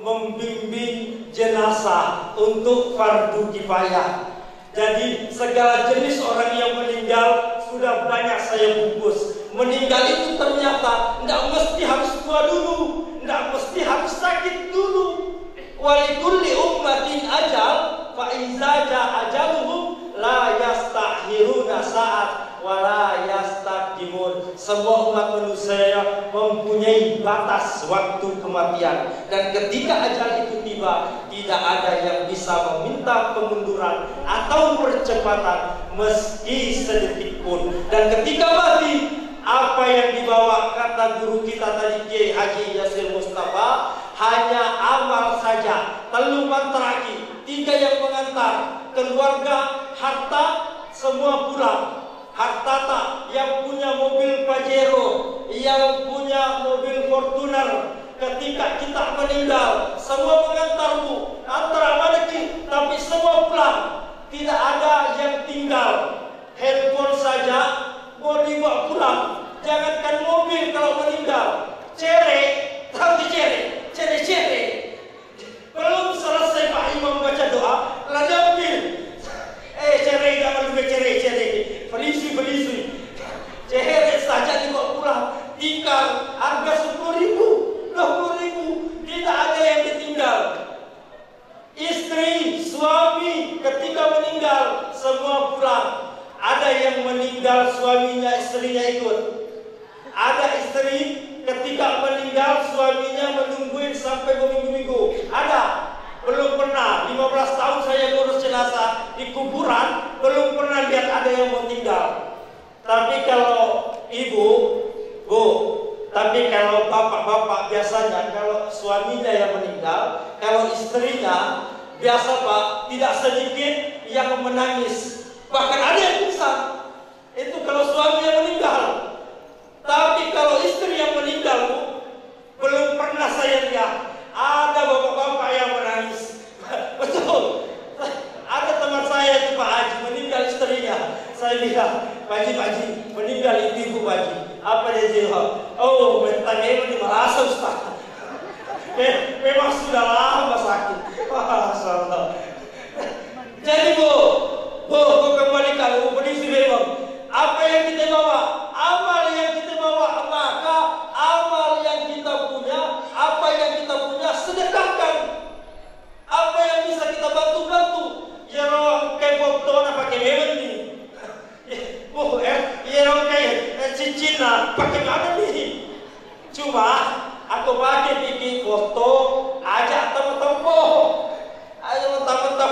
membimbing jenazah untuk fardu kifayah. Jadi segala jenis orang yang meninggal sudah banyak saya bungkus. Meninggal itu ternyata tidak mesti harus tua dulu, tidak mesti harus sakit dulu. Walikulli ummatin ajal, fa iza jaa ajaluhum la yastakhiruna sa'at wa la yastaqdimun. Semua umat manusia mempunyai batas waktu kematian, dan ketika ajal itu tiba, tidak ada yang bisa meminta pemunduran atau percepatan meski sedetik pun. Dan ketika mati, apa yang dibawa, kata guru kita tadi Kiai Haji Yasir Mustafa, hanya amal saja. Teluman terakhir, 3 yang mengantar, keluarga, harta, semua pulang. Harta tak, yang punya mobil Pajero, yang punya mobil Fortuner, ketika kita meninggal, semua mengantar Bu, antara maneki, tapi semua pulang. Tidak ada yang tinggal. Handphone saja mau dibawa pulang. Jangankan mobil kalau meninggal, cere, tahu cere, cere. Belum selesai Pak Imam baca doa, lalu ambil. Cere jangan lupa ada yang meninggal suaminya, istrinya ikut. Ada istri ketika meninggal suaminya menungguin sampai berminggu-minggu. Ada. Belum pernah, 15 tahun saya ngurus jenazah di kuburan, belum pernah lihat ada yang meninggal. Tapi kalau ibu, bu, tapi kalau bapak-bapak biasanya kalau suaminya yang meninggal, kalau istrinya biasa Pak, tidak sedikit yang menangis. Bahkan ada yang pingsan. Itu kalau suami yang meninggal. Tapi kalau istri yang meninggal, Bu, belum pernah saya lihat ada bapak-bapak yang menangis. Betul. Ada teman saya itu Pak Haji meninggal istrinya. Saya bilang, Pak Haji meninggal ibu Pak Haji. Apa dia jawab? Oh, mentang ini merasa Ustaz. Memang sudah lama sakit. Masya Allah. Jadi Bu kembali kalau berisi memang apa yang kita bawa, amal yang kita bawa, maka amal yang kita punya, apa yang kita punya sedekahkan. Apa yang bisa kita bantu. Ya orang kayak foto nak pakai memang ni. Ya orang kayak cincin nak pakai mana ni? Cuma aku pakai bikin foto, ajak teman-teman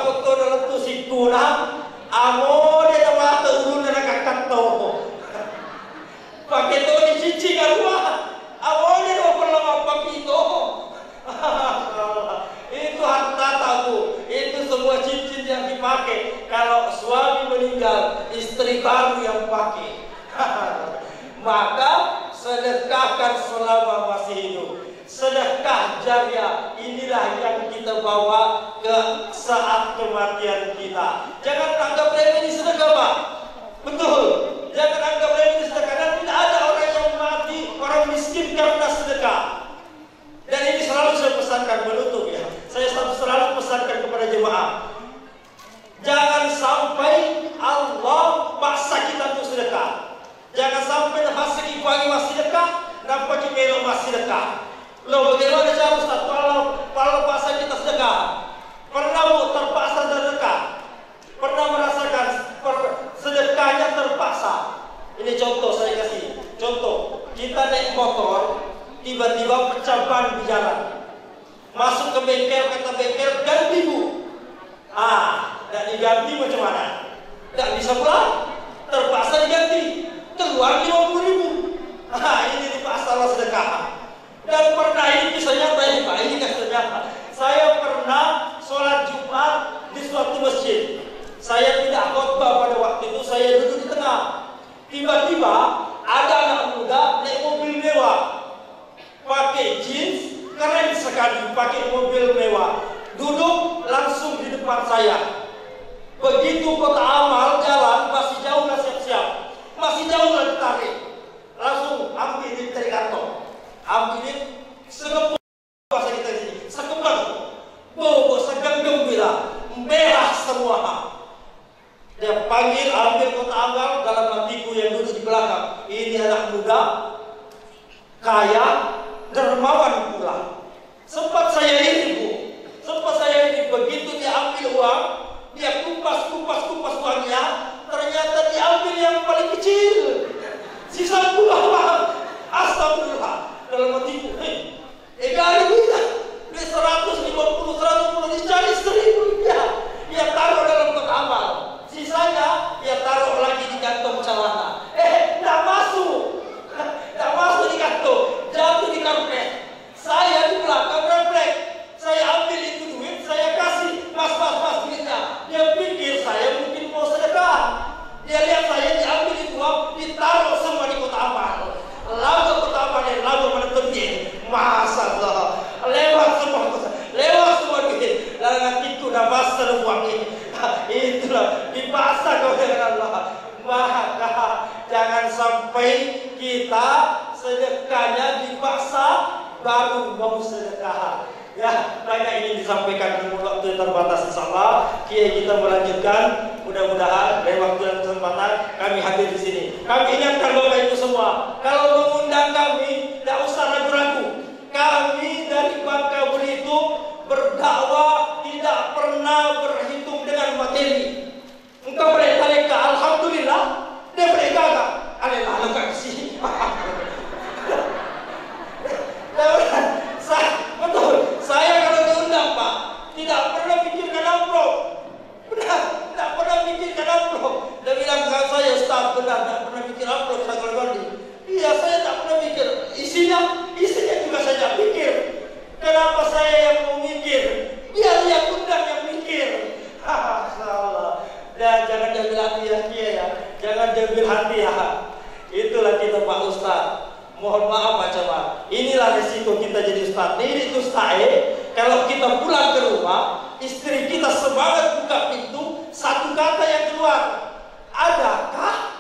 foto dalam tu siku nak. Amo dia nama turun nak kakak tu. Pakai tu di cincin kan rumah. Amo dia nama perlama pakai tu. Itu harta tahu. Itu semua cincin yang dipakai. Kalau suami meninggal, istri baru yang pakai. Maka sedekahkan selama masih hidup. Sedekah jariah inilah yang kita bawa ke saat kematian kita. Jangan anggap remeh ini sedekah Pak. Betul. Jangan anggap remeh ini sedekah. Dan tidak ada orang yang mati, orang miskin karena sedekah. Dan ini selalu saya pesankan menutup ya. Saya selalu pesankan kepada jemaah. Jangan sampai Allah paksa kita untuk sedekah. Jangan sampai nafas segi pagi masih sedekah, nafas pagi melok masih sedekah. Loh bagaimana cara Ustaz kalau paksa kita sedekah? Pernah Bu terpaksa sedekah? Pernah merasakan sedekahnya terpaksa? Ini contoh saya kasih. Contoh, kita naik motor, tiba-tiba pecah ban di jalan. Masuk ke bengkel, kata bengkel ganti Bu. Tak diganti macam mana? Tak bisa pulang, terpaksa diganti. Keluar 50.000. Ini dipaksa sedekah. Dan pernah ini bisa nyata ini Pak, ini kan ternyata. Saya pernah sholat Jumat di suatu masjid. Saya tidak khotbah pada waktu itu, saya duduk di tengah. Tiba-tiba ada anak muda naik mobil mewah, pakai jeans, keren sekali, pakai mobil mewah, duduk langsung di depan saya. Begitu kota amal jalan, masih jauh lah siap-siap, masih jauh lah ditarik, langsung ambil di dari kantong. Ambilin sekepung bahasa kita ini, sekepung, bobo segenggam bila merah semua. Dia panggil, ambil kota amal dalam hatiku yang duduk di belakang. Ini anak muda, kaya, dermawan pula. Sempat saya ini Bu, begitu dia ambil uang, dia kupas uangnya, ternyata diambil yang paling kecil, sisa pula. Astagfirullah. Dalam hatiku, ada duitnya, duit 150 dicari 1.000 rupiah. Dia taruh dalam kotak amal, sisanya dia taruh lagi di kantong celana. Tak masuk di kantong, jatuh di karpet. Saya di belakang refleks, saya ambil itu duit, saya kasih mas duitnya. Dia pikir saya mungkin mau sedekah. Dia lihat saya diambil itu uang, ditaruh semua di kotak amal. Lalu kota amal yang lalu menetapin, Masya Allah, lewat semua duit. Lalu hatiku dah basah uang ini. Itulah dipaksa kau dengan Allah. Maka jangan sampai kita sedekahnya dipaksa baru mau sedekah. Ya, banyak ini disampaikan dengan waktu yang terbatas. Insyaallah kiai kita melanjutkan. Mudah-mudahan dari waktu dan kesempatan kami hadir di sini. Kami ingatkan Bapak Ibu semua, kalau mengundang kami, tidak usah ragu-ragu. Kami dari Bangka Belitung berdakwah tidak pernah berhitung dengan materi. Engkau boleh tarik, alhamdulillah diambil hati ya. Itulah kita Pak Ustadz. Mohon maaf Pak Camat. Inilah resiko kita jadi Ustadz. Ini Ustadz kalau kita pulang ke rumah, istri kita semangat buka pintu, satu kata yang keluar, adakah?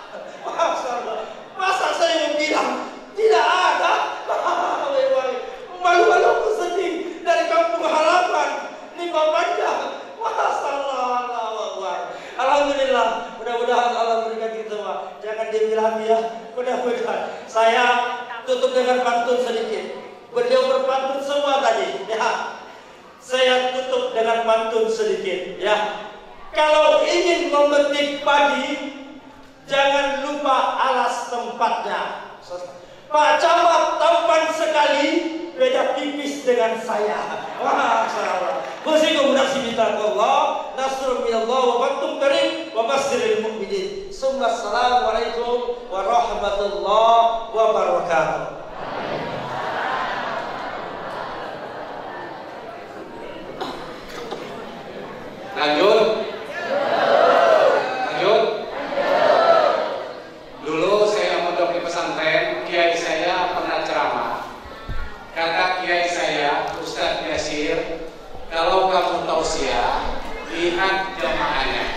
Masa saya mau bilang tidak ada? Malu-malu sedih dari kampung halaman Lima Panjang. Alhamdulillah, mudah-mudahan Allah berikan kita semua. Jangan diambil hati ya. Mudah-mudahan. Saya tutup dengan pantun sedikit. Beliau berpantun semua tadi. Ya. Saya tutup dengan pantun sedikit. Ya. Kalau ingin memetik padi, jangan lupa alas tempatnya. Pak Camat tampan sekali, beda tipis dengan saya. Masyaallah. Musikum nasibitakallah, nasrul minallah wa bantum karim wa basiril mu'minin. Assalamualaikum warahmatullahi wabarakatuh. Lanjut. Dulu saya mondok di pesantren, kiai saya pernah ceramah. Kata kiai saya, Ustadz Yasir, kalau kamu tausiah, lihat jamaahnya.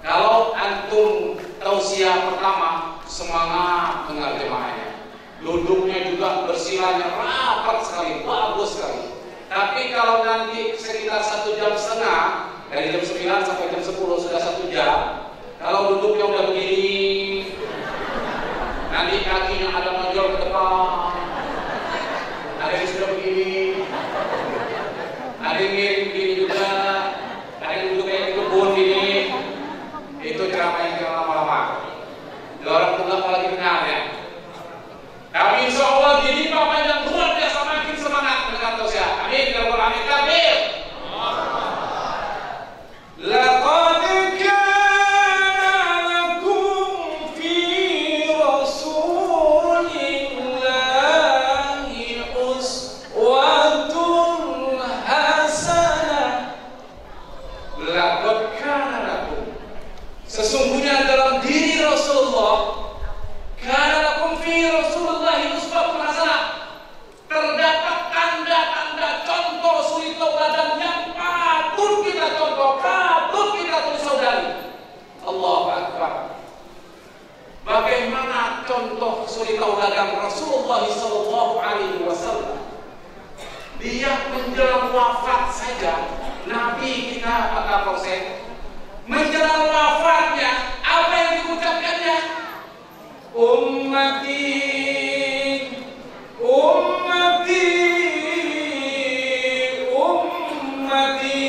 Kalau antum tausiah pertama, semangat dengar jamaahnya. Duduknya juga bersilanya rapat sekali, bagus sekali. Tapi kalau nanti sekitar 1,5 jam, dari jam 9 sampai jam 10 sudah 1 jam, kalau duduknya udah begini, nanti kakinya ada nonjol ke depan, ada yang sudah begini, ada yang miring begini juga, ada yang duduk kayak di kebun gini. Itu ceramah yang jangan lama-lama. Orang tua lagi benar ya. Tapi insya Allah gini Pak Panjang luar biasa, makin semangat mendengar tausiah. Amin. Ya Rabbal Alamin. Takbir. Laqad kana lakum fi rasulillahi uswatun hasanah. Laqad kana lakum, sesungguhnya dalam diri Rasulullah, kana lakum fi rasulillahi uswatun hasanah, terdapat tanda-tanda contoh suri tauladan yang patut kita contoh, patut kita saudari. Allahu Akbar. Bagaimana contoh suri tauladan Rasulullah sallallahu alaihi wasallam? Dia menjelang wafat saja, Nabi kita Pak Kapolsek, menjelang wafatnya apa yang diucapkannya? Ummati, ummati, ummati.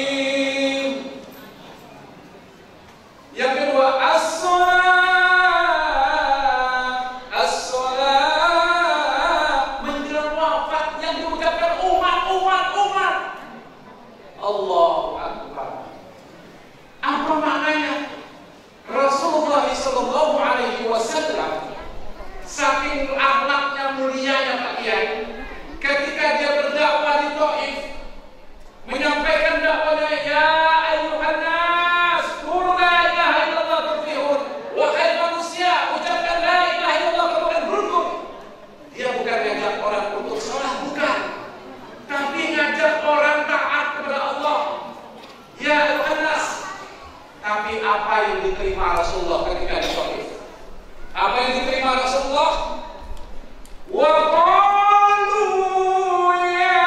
Yang kedua, as-salat, as-salat. Menjelang wafat yang diucapkan umat, umat, umat. Allahu Akbar. Apa maknanya? Rasulullah sallallahu alaihi wasallam saking akhlaknya mulianya Pak Kiai, ketika dia berdakwah di Taif, menyampaikan dakwahnya, ya ayyuhan nas, qulu la ilaha illallah tuflihun. Wahai manusia, ucapkan la ilaha illallah kamu akan beruntung. Dia bukan ngajak orang untuk salah, bukan, tapi ngajak orang taat kepada Allah. Ya ayyuhan nas. Tapi apa yang diterima Rasulullah ketika di Taif? Apa yang diterima Rasulullah? Wa qalu ya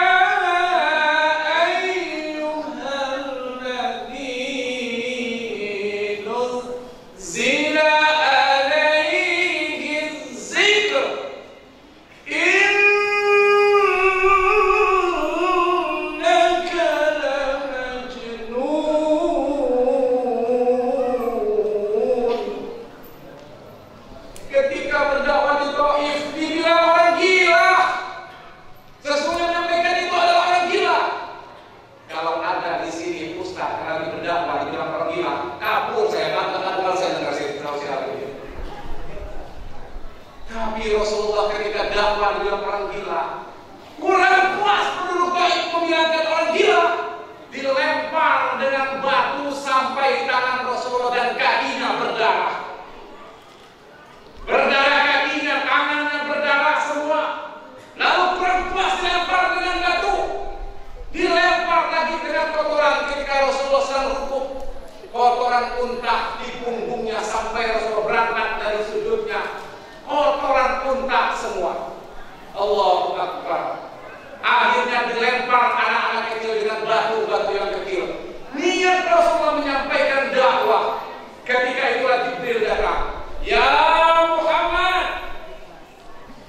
ayyuhal ladzi nuzila alaihi dzikr innaka lamajnun. Ketika berdakwah di Taif dibilang orang gila. Sesungguhnya menyampaikan itu adalah orang gila. Kalau ada di sini ustaz lagi berdakwah dibilang orang gila, kabur saya, bukan saya dengar ini. Tapi Rasulullah ketika dakwah dibilang orang gila, kurang puas penduduk Taif membilangkan orang gila, dilempar dengan batu sampai tangan Rasulullah dan kaki kotoran unta di punggungnya sampai Rasulullah berangkat dari sujudnya, kotoran unta semua. Allahu Akbar. Akhirnya dilempar anak-anak kecil dengan batu-batu yang kecil. Niat Rasulullah menyampaikan dakwah. Ketika itulah Jibril datang. Ya Muhammad,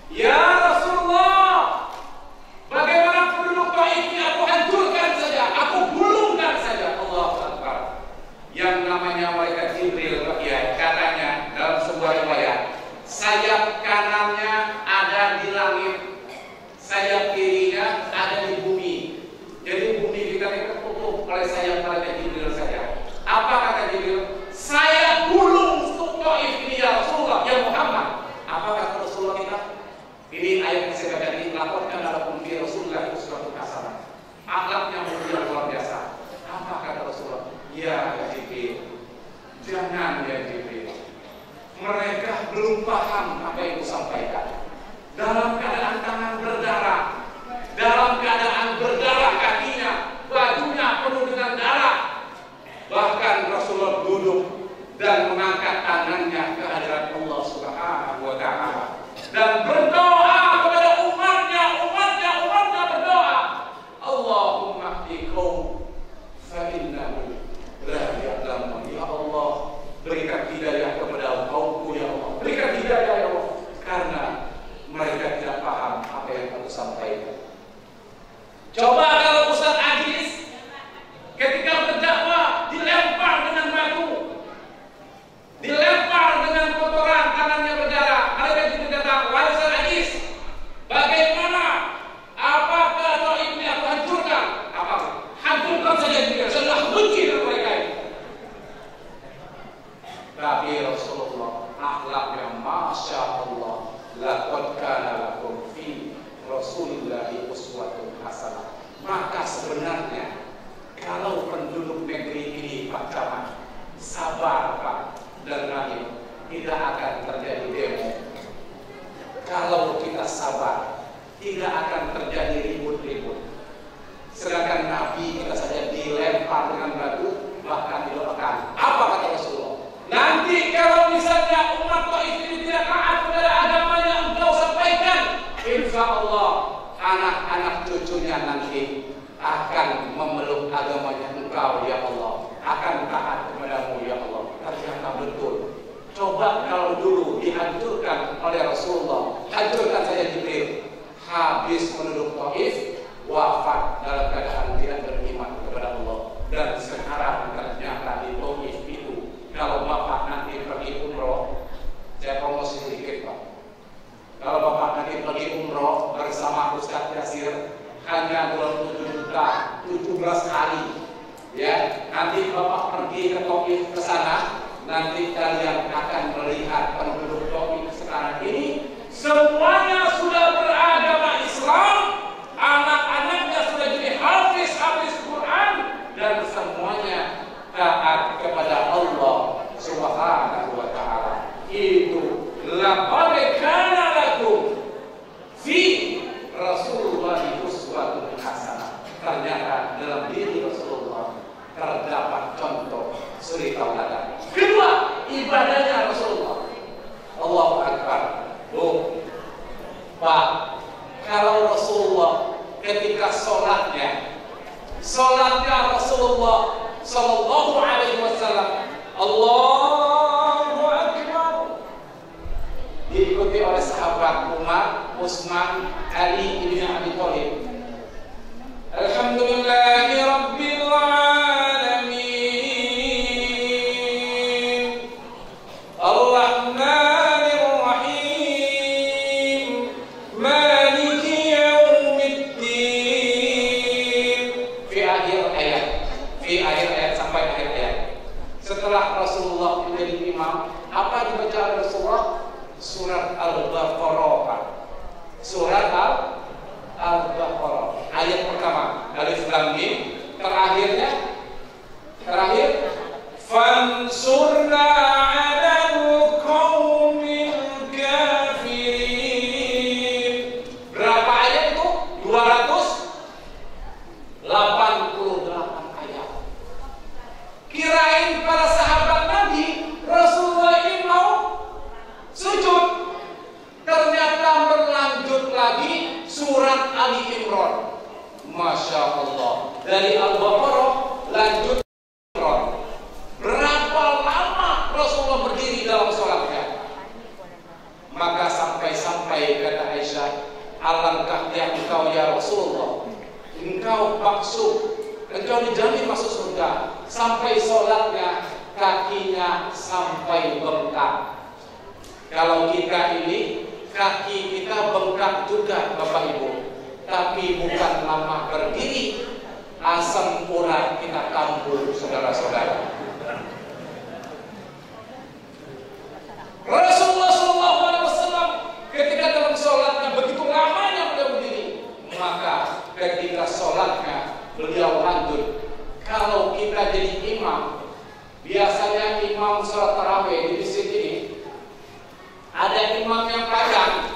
ya Rasulullah, bagaimana penduduk Taif ini aku hancurkan saja, aku gulungkan saja. Allahu Akbar. Yang namanya malaikat Jibril, ya, katanya dalam sebuah riwayat, sayap kanannya ada di langit, sayap kirinya ada di bumi. Jadi bumi kita ini tertutup oleh sayap malaikat Jibril saja. Apa kata Jibril? Saya gulung untuk Taif ini ya Rasulullah, ya Muhammad. Apa kata Rasulullah kita? Ini ayat yang saya baca ini, laporkan dalam umbi Rasulullah uswatun hasanah. Akhlaknya mulia luar biasa. Apa kata Rasulullah? Ya Jibril, jangan ya Jibril. Mereka belum paham apa yang aku sampaikan. Dalam keadaan tangan berdarah, dalam keadaan berdarah kakinya, bajunya penuh dengan darah. Bahkan Rasulullah duduk dan mengangkat tangannya ke hadirat Allah Subhanahu wa Ta'ala dan berdoa kepada umatnya berdoa, Allahumma ihdiqaum fa innahu la ya'lamun. Ya Allah, berikan hidayah kepada kaumku ya Allah, berikan hidayah ya Allah, karena mereka tidak paham apa yang aku sampaikan. Coba kalau Ustaz Ajis ketika berdakwah dilempar dengan batu, dilempar dengan kotoran, tangannya berdarah, mereka juga datang, wahai Ustaz Ajis, bagaimana? Apakah Taif ini aku hancurkan? Apa? Hancurkan saja juga, saya sudah benci dengan mereka ini. Tapi Rasulullah akhlaknya Masya Allah, laqad kana lakum fi Rasulillahi uswatun hasanah. Maka sebenarnya kalau penduduk negeri ini Pak Camat sabar Pak dan Rahim, tidak akan terjadi demo. Kalau kita sabar, tidak akan terjadi ribut-ribut. Sedangkan Nabi kita saja dilempar dengan batu, bahkan dilepas. Apa kata Rasulullah? Nanti kalau misalnya umat Taif ini tidak taat kepada agama yang engkau sampaikan, insya Allah anak-anak cucunya nanti akan memeluk agamanya engkau ya Allah, akan taat kepadamu ya Allah. Ternyata betul. Coba kalau dulu dihancurkan oleh Rasulullah, hancurkan saja Jibril, habis penduduk Taif wafat dalam keadaan tidak beriman kepada Allah. Dan sekarang ternyata di Taif itu, kalau Bapak nanti pergi umroh, saya promosi sedikit Pak. Kalau Bapak nanti pergi umroh bersama Ustaz Yasir, hanya 27 juta 17 hari, ya. Nanti Bapak pergi ke Taif ke sana, nanti kalian akan melihat penduduk Taif sekarang ini semuanya sudah beragama Islam, anak-anaknya sudah jadi hafiz Quran, dan semuanya taat kepada Allah Subhanahu wa Ta'ala. Itu laqad kana lakum fi Rasulullah uswatun hasanah. Ternyata dalam diri Rasulullah terdapat contoh suri tauladan. Kedua, ibadahnya Rasulullah. Allahu Akbar. Pak, kalau Rasulullah ketika sholatnya Rasulullah Sallallahu Alaihi Wasallam, Allahu Akbar, diikuti oleh sahabat Umar, Utsman, Ali ibn Abi Thalib. Alhamdulillahi Rabbil Alamin, Ar-Rahmanir Rahim, Maliki Yaumiddin. Di akhir ayat sampai akhir ayat. Setelah Rasulullah menjadi imam, apa yang dibaca oleh Rasulullah? Surat Al-Baqarah. Surat Al-Baqarah. Ayat pertama, Alif Lam Mim. Terakhir, Fansurna 'alal qaumil kafirin. Berapa ayat itu? 288 ayat. Kirain para sahabat sampai sholatnya kakinya sampai bengkak. Kalau kita ini kaki kita bengkak juga Bapak Ibu, tapi bukan lama berdiri, asam urat kita kambuh saudara-saudara. Rasulullah SAW ketika dalam sholatnya begitu lamanya beliau berdiri, maka ketika sholatnya beliau lanjut. Kalau kita jadi imam, biasanya imam sholat tarawih di masjid ini ada imam yang panjang,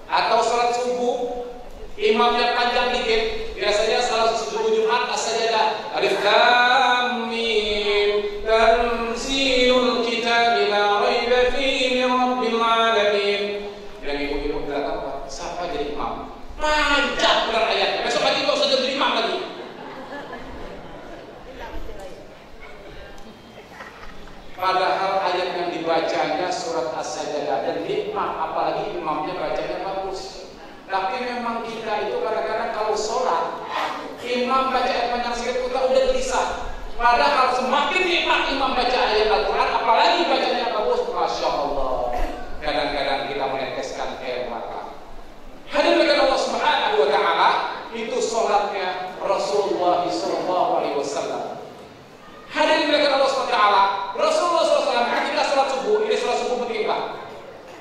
atau sholat subuh imam yang panjang dikit. Biasanya salah subuh Jumat as-sajadah alif lam mim tanzilul kitab la raiba fihi min rabbil alamin. Yang ibu-ibu bilang apa? Siapa jadi imam? Panjang benar ayatnya. Besok pagi kau sudah jadi imam lagi. Padahal ayat yang dibacanya surat As-Sajdah dan nikmat, apalagi imamnya bacanya bagus. Tapi memang kita itu kadang-kadang kalau sholat, imam baca ayat panjang sikit kita udah gelisah. Padahal semakin nikmat imam baca ayat Al-Quran, apalagi bacanya bagus, Masya Allah. Kadang-kadang kita meneteskan air mata. Hadirin Allah Subhanahu wa Ta'ala, itu sholatnya Rasulullah SAW. Hadirin Allah SWT, Rasulullah SAW ketika sholat subuh, ini sholat subuh penting Pak.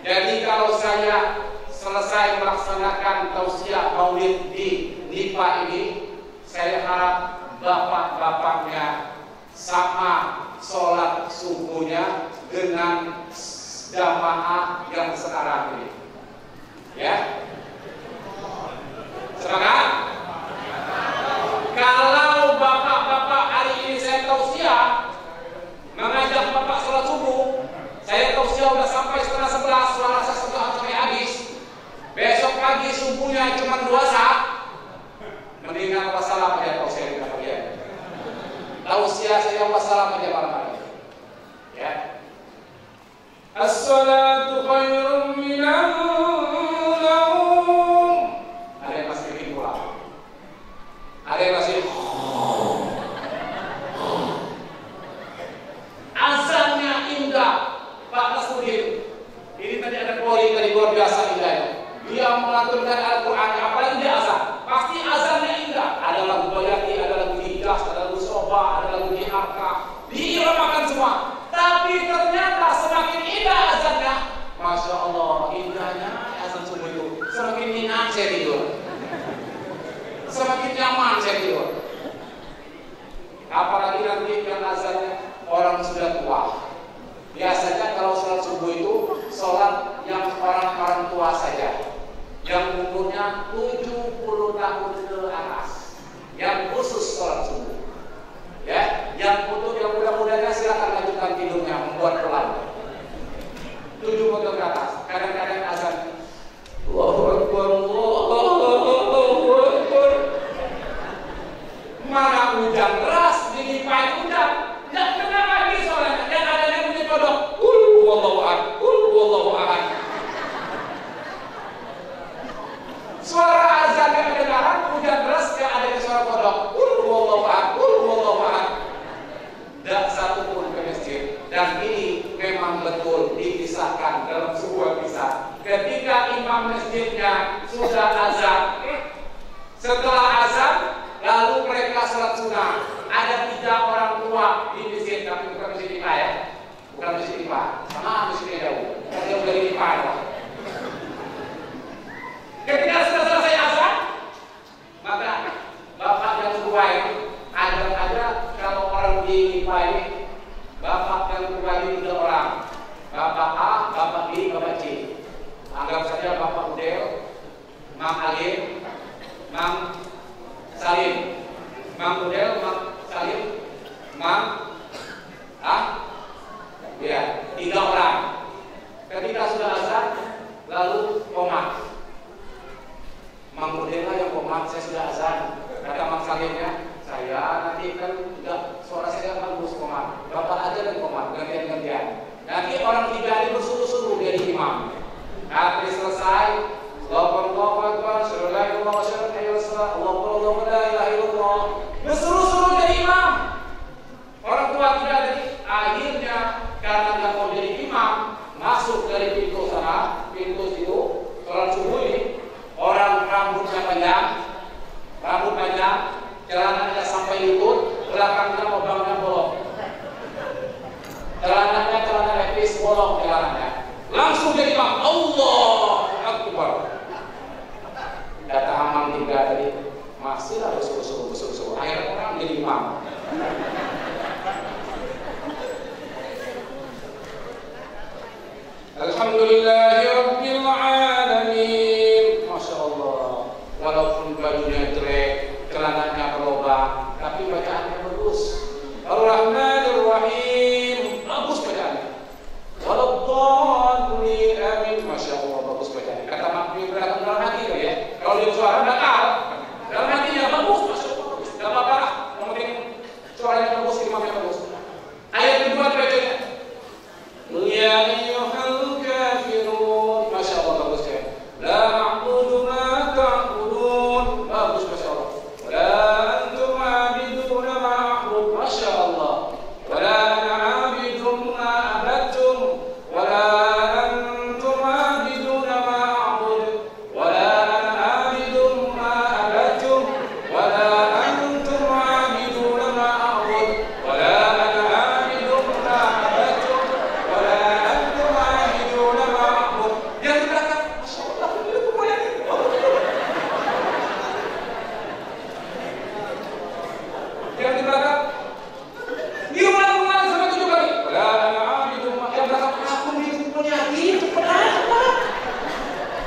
Jadi kalau saya selesai melaksanakan tausiah maulid di NIPA ini, saya harap bapak-bapaknya sama sholat subuhnya dengan jamaah yang sekarang ini. Ya, semangat. Kalau bapak-bapak hari ini saya tausiah mengajak bapak sholat subuh, saya tausiah udah sampai 10:30, suara saya sampai habis. Besok pagi subuhnya cuma 2 saat. Mendingan wassalam aja tausiah di kalian. Tausiah saya wassalam aja malam hari. Ya. As-salatu khairum minan naum. Ada yang masih bikin pulang. Ada yang masih azannya indah. Pak Nasruddin, ini tadi ada poli tadi luar biasa indahnya. Dia melantunkan Al-Quran, apalagi dia azan, pasti azannya indah. Ada lagu Bayati, ada lagu Hijaz, ada lagu Soba, ada lagu Diharka, diiramakan semua. Tapi ternyata semakin indah azannya, Masya Allah, indahnya azan subuh itu. Semakin nyenyak saya tidur, semakin nyaman saya tidur. Apalagi nanti yang azannya orang sudah tua. Biasanya kalau sholat subuh itu sholat yang orang-orang tua saja, yang umurnya 70 tahun ke atas, yang khusus sholat subuh. Ya, yang untuk yang muda-mudanya silakan lanjutkan tidurnya, membuat pelan. 70 tahun ke atas. Kadang-kadang azan Allahu Akbar, Allahu Akbar. Mana hujan deras, dilimpahin hujan, tidak kena lagi soalnya. Yang ada yang bunyi kodok, wallahu ahad, wallahu ahad. Suara azan yang kedengaran, hujan deras yang ada di suara kodok, wallahu ahad, wallahu ahad. Tidak satu pun ke masjid. Dan ini memang betul dikisahkan dalam sebuah kisah. Ketika imam masjidnya sudah azan, setelah azan, lalu mereka sholat sunnah. Ada 3 orang tua di masjid, tapi bukan masjid IPA ya, bukan masjid IPA, sama masjidnya jauh. Dia udah di IPA ya. Ketika sudah selesai azan, maka bapak yang tua ini ada kalau orang di IPA ini, bapak yang tua ini 3 orang, bapak A, bapak B, bapak C. Anggap saja bapak Udel, Mang Alim, Mang Salim, Mang Udel, Mang Salim, Mang ya, 3 orang. Ketika sudah azan, lalu komat. Mang Udel yang komat, saya sudah azan. Kata Mang Salimnya, saya nanti kan juga suara saya bagus komat. Bapak aja dan komat, gantian-gantian. Nanti orang 3 ini bersuruh-suruh jadi imam. Nanti selesai, Allahu Akbar, syahadu la ilaha illallah, syahadu anna Muhammadan rasulullah, Allahu la ilaha illallah. Bersuruh-suruh jadi imam. karena nggak mau jadi imam, masuk dari pintu sana, pintu situ, sholat subuh ini, orang rambutnya panjang, celananya sampai lutut, belakangnya lubangnya bolong. Celana lepis bolong celananya. Langsung jadi imam. Allahu Akbar. Kata Hamam tiga tadi, masih lah suruh. Akhirnya orang jadi imam. Alhamdulillahirabbil alamin. Masya Allah. Walaupun bajunya jelek, celananya berlubang, tapi bacaannya bagus. Ar-Rahmanir Rahim, bagus bacaannya. Waladdallin, amin. Masya Allah, bagus bacaannya. Kata makmum belakang dalam hati ya. Kalau dia suara nakal, dalam hatinya bagus, masya Allah bagus. Gak apa-apa, yang penting suaranya bagus, imamnya bagus. Ayat kedua bacanya. Ya ayyuhal kafirun, masya Allah bagus ya. La a'budu ma ta'budun, bagus masya Allah. La antum 'abiduna ma a'bud, masya Allah. Wa la ana 'abidun ma abadtum, wa la antum 'abiduna ma a'bud, wa la ana 'abidun ma abadtum, wa la antum 'abiduna ma a'bud, wa la ana 'abidun ma abadtum, wa la antum 'abiduna ma a'bud. Yang di belakang, masya Allah, ini semuanya. Yang di belakang, diulang-ulang sampai 7 kali. La ana 'abidun ma, yang belakang, aku punya itu kenapa?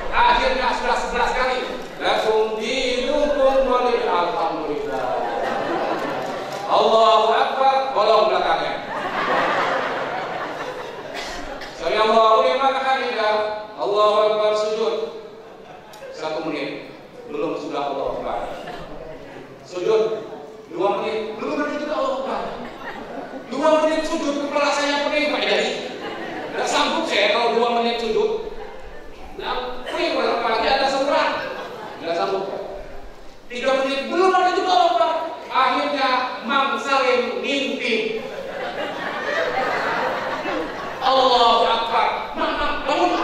Akhirnya sudah 11 kali. Lakum dinukum wali, alhamdulillah. Allahu Akbar, bolong belakangnya. Sami Allahu liman hamidah. Allahu Akbar, sujud. 1 menit. Belum sudah Allahu Akbar. Sujud 2 menit. Belum menit juga Allahu Akbar. 2 menit sujud, kepala saya pening Pak jadi. Nggak sanggup saya kalau 2 menit sujud. Nah, pening apalagi ada seorang. Nggak sanggup. 3 menit belum ada juga Allahu Akbar. Akhirnya Mang Salim ngintip. Allahu Akbar. Mang, bangun.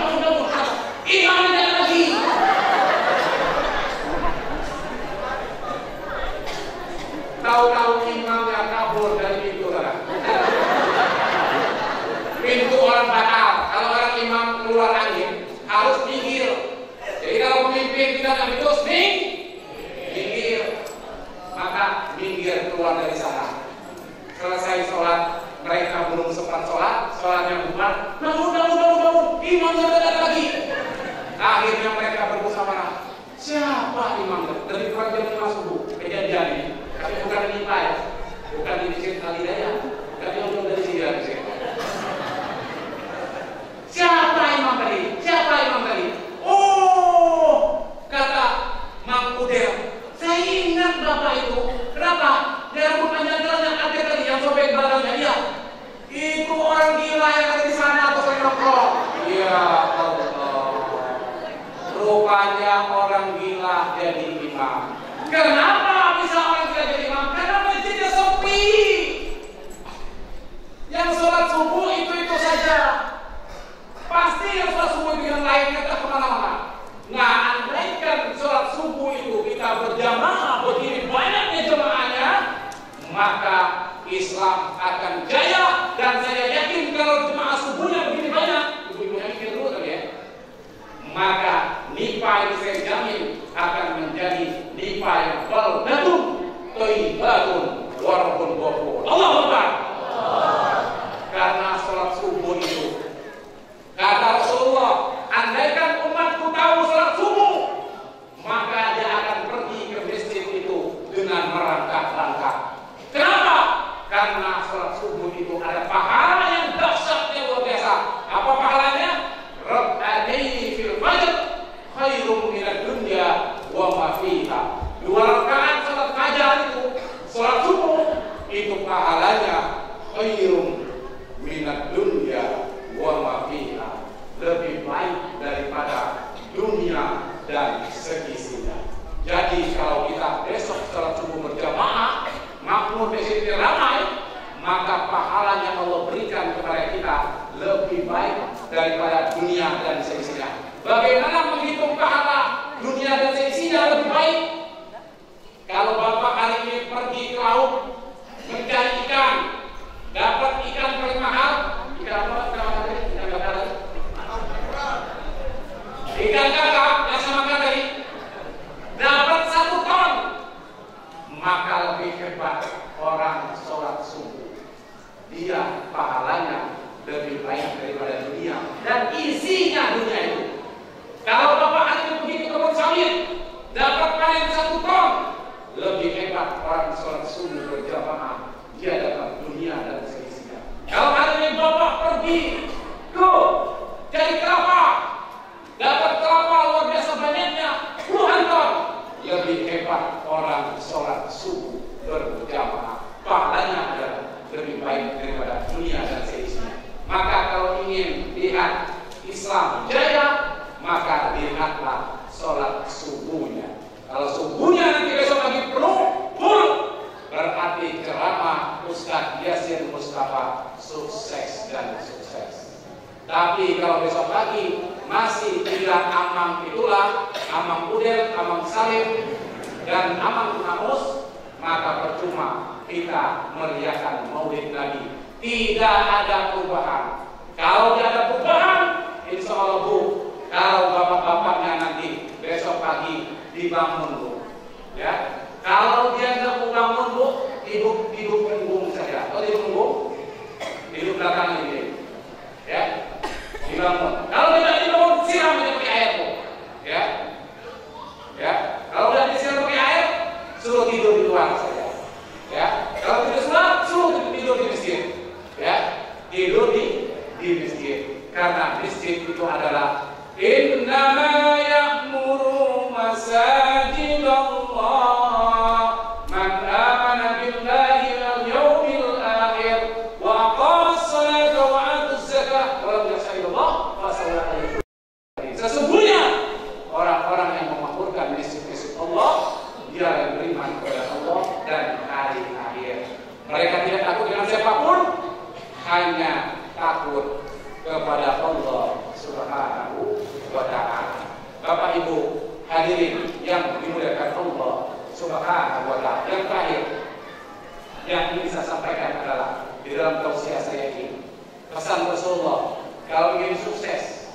Imam tidak lagi. Tahu-tahu imamnya kabur dari pintu sana. Pintu orang bakal. Kalau orang imam keluar angin harus minggir. Jadi kalau pemimpin kita nggak terus minggir, maka minggir keluar dari sana. Selesai sholat, mereka belum sempat sholatnya bubar. Bangun, imamnya tidak ada lagi. Akhirnya mereka berusaha, siapa imam? Dari kurang jam 5 subuh kejadian ini. Tapi bukan di Lipai, bukan di Mesir Al-Hidayah, bukan yang dari sini dari sini. Siapa imam tadi? Oh, kata Mang Uder, saya ingat bapak itu. Kenapa? Dia rambut panjang yang ada tadi yang sobek badannya dia. Itu orang gila yang ada di sana atau saya nongkrong. Ya Allah. Rupanya orang gila jadi imam. Kenapa bisa orang gila jadi imam? Karena masjidnya sepi. Yang sholat subuh itu saja. Pasti yang sholat subuh dengan lainnya tak kemana-mana. Nah, andaikan sholat subuh itu kita berjamaah begini banyaknya jemaahnya, maka Islam akan jaya. Dan saya yakin kalau jemaah subuhnya begini banyak, ibu-ibunya mikir dulu tadi ya, maka Nipa ini saya jamin akan menjadi Nipa yang benar pahala yang Allah berikan kepada kita lebih baik daripada dunia dan seisinya. Bagaimana menghitung pahala dunia dan seisinya lebih baik? Kalau Bapak hari ini pergi ke laut mencari ikan, dapat ikan paling mahal, ikan apa? Ikan bakar. Ikan kakap yang sama tadi dapat 1 ton, maka lebih hebat orang sholat subuh. Dia pahalanya lebih baik daripada dunia dan isinya dunia itu. Kalau Bapak hari ini pergi ke kebun sawit, dapat panen 1 ton, lebih hebat orang sholat subuh berjamaah. Dia dapat dunia dan seisinya. Kalau hari ini Bapak pergi ke cari kelapa, dapat kelapa luar biasa banyaknya, puluhan ton, lebih hebat orang sholat subuh berjamaah. Pahalanya adalah lebih baik daripada dunia dan seisinya. Maka kalau ingin lihat Islam jaya, maka lihatlah sholat subuhnya. Kalau subuhnya nanti besok lagi penuh full, berarti ceramah Ustaz Yasin Mustafa sukses dan sukses. Tapi kalau besok pagi masih tidak Amang itulah, Amang Udel, Amang Salim, dan Amang Namus, maka percuma kita meriahkan Maulid Nabi. Tidak ada perubahan. Kalau tidak ada perubahan, insya Allah Bu, kalau bapak-bapaknya nanti besok pagi dibangun Bu, ya. Kalau dia tidak mau bangun Bu, hidup punggung saja. Atau hidup punggung, hidup belakang ini, ya. Dibangun. Kalau tidak dibangun, siram aja pakai air Bu, ya. Ya. Kalau tidak disiram pakai air, suruh tidur di luar saja, ya. Kalau tidak surat, suruh tidur di masjid, ya. Tidur di masjid. Karena masjid itu adalah innama ya'muru masajidallah man amana billahi wal yawmil akhir wa aqama as-salata wa ata az-zakata wa lam yakhsha illallah fa sawfa. Sesungguhnya orang-orang yang memakmurkan masjid-masjid Allah, dia yang beriman kepada Allah dan hari akhir. Mereka tidak takut dengan siapapun, hanya takut kepada Allah Subhanahu wa ta'ala. Bapak Ibu hadirin yang dimuliakan Allah Subhanahu wa ta'ala. Yang terakhir yang ingin saya sampaikan adalah di dalam tausiah saya ini, pesan Rasulullah, kalau ingin sukses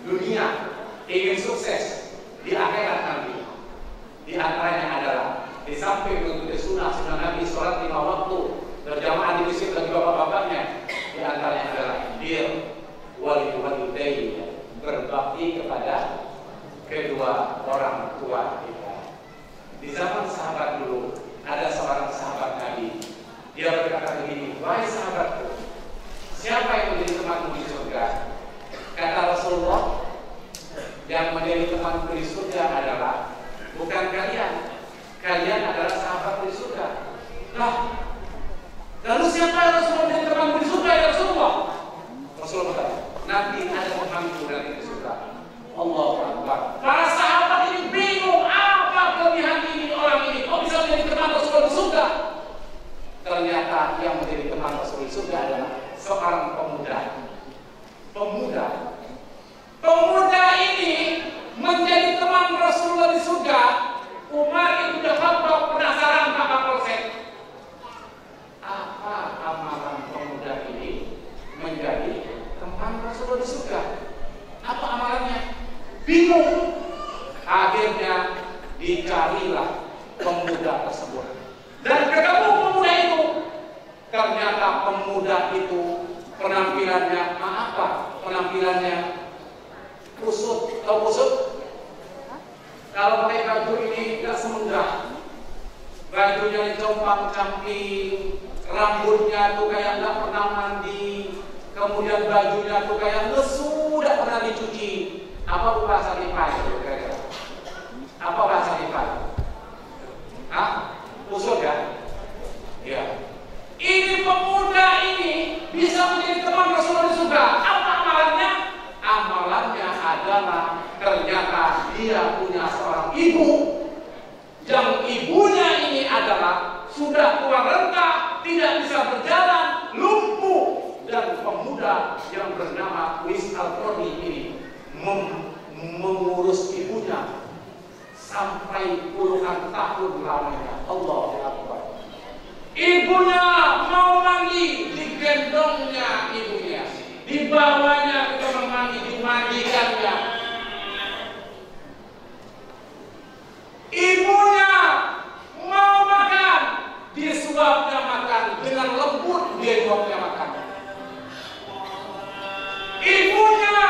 dunia, ingin sukses di akhirat nanti, di antaranya adalah di samping mengikuti sunnah Nabi sholat 5 waktu berjamaah di masjid bagi bapak-bapaknya, di antaranya adalah walidain, berbakti kepada kedua orang tua kita. Di zaman sahabat dulu ada seorang sahabat Nabi, dia berkata begini, wahai sahabatku, siapa yang menjadi temanmu di surga? Kata Rasulullah, yang menjadi temanku di surga adalah bukan kalian, kalian adalah sahabat di surga. Nah, lalu siapa yang Rasulullah menjadi temanku di surga ya Rasulullah? Rasulullah berkata, nanti ada temanku nanti di surga. Allahu Akbar. Para sahabat ini bingung, apa kelebihan ini orang ini? Kok bisa menjadi teman Rasulullah di surga? Ternyata yang menjadi teman Rasul di surga adalah seorang pemuda ini menjadi teman Rasulullah di surga. Umar ibn Khattab penasaran Pak Kapolsek, apa amalan pemuda ini menjadi teman Rasulullah di surga? Apa amalannya? Bingung. Akhirnya dicarilah pemuda tersebut dan ketemu pemuda itu. Ternyata pemuda itu penampilannya apa? Penampilannya kusut. Tahu kusut? Kalau pakai baju ini tidak semenggah, bajunya compang-camping, rambutnya tuh kayak nggak pernah mandi, kemudian bajunya tuh kayak lesu, tidak pernah dicuci. Apa bahasa lipai? Apa bahasa lipai? Hah? Kusut ya? Ya. Ini pemuda ini bisa menjadi teman Rasulullah di surga. Apa amalannya? Amalannya adalah ternyata dia punya seorang ibu, yang ibunya ini adalah sudah tua renta, tidak bisa berjalan, lumpuh dibawanya ke kamar mandi, dimandikannya. Ibunya mau makan, disuapnya makan, dengan lembut dia suapnya makan. Ibunya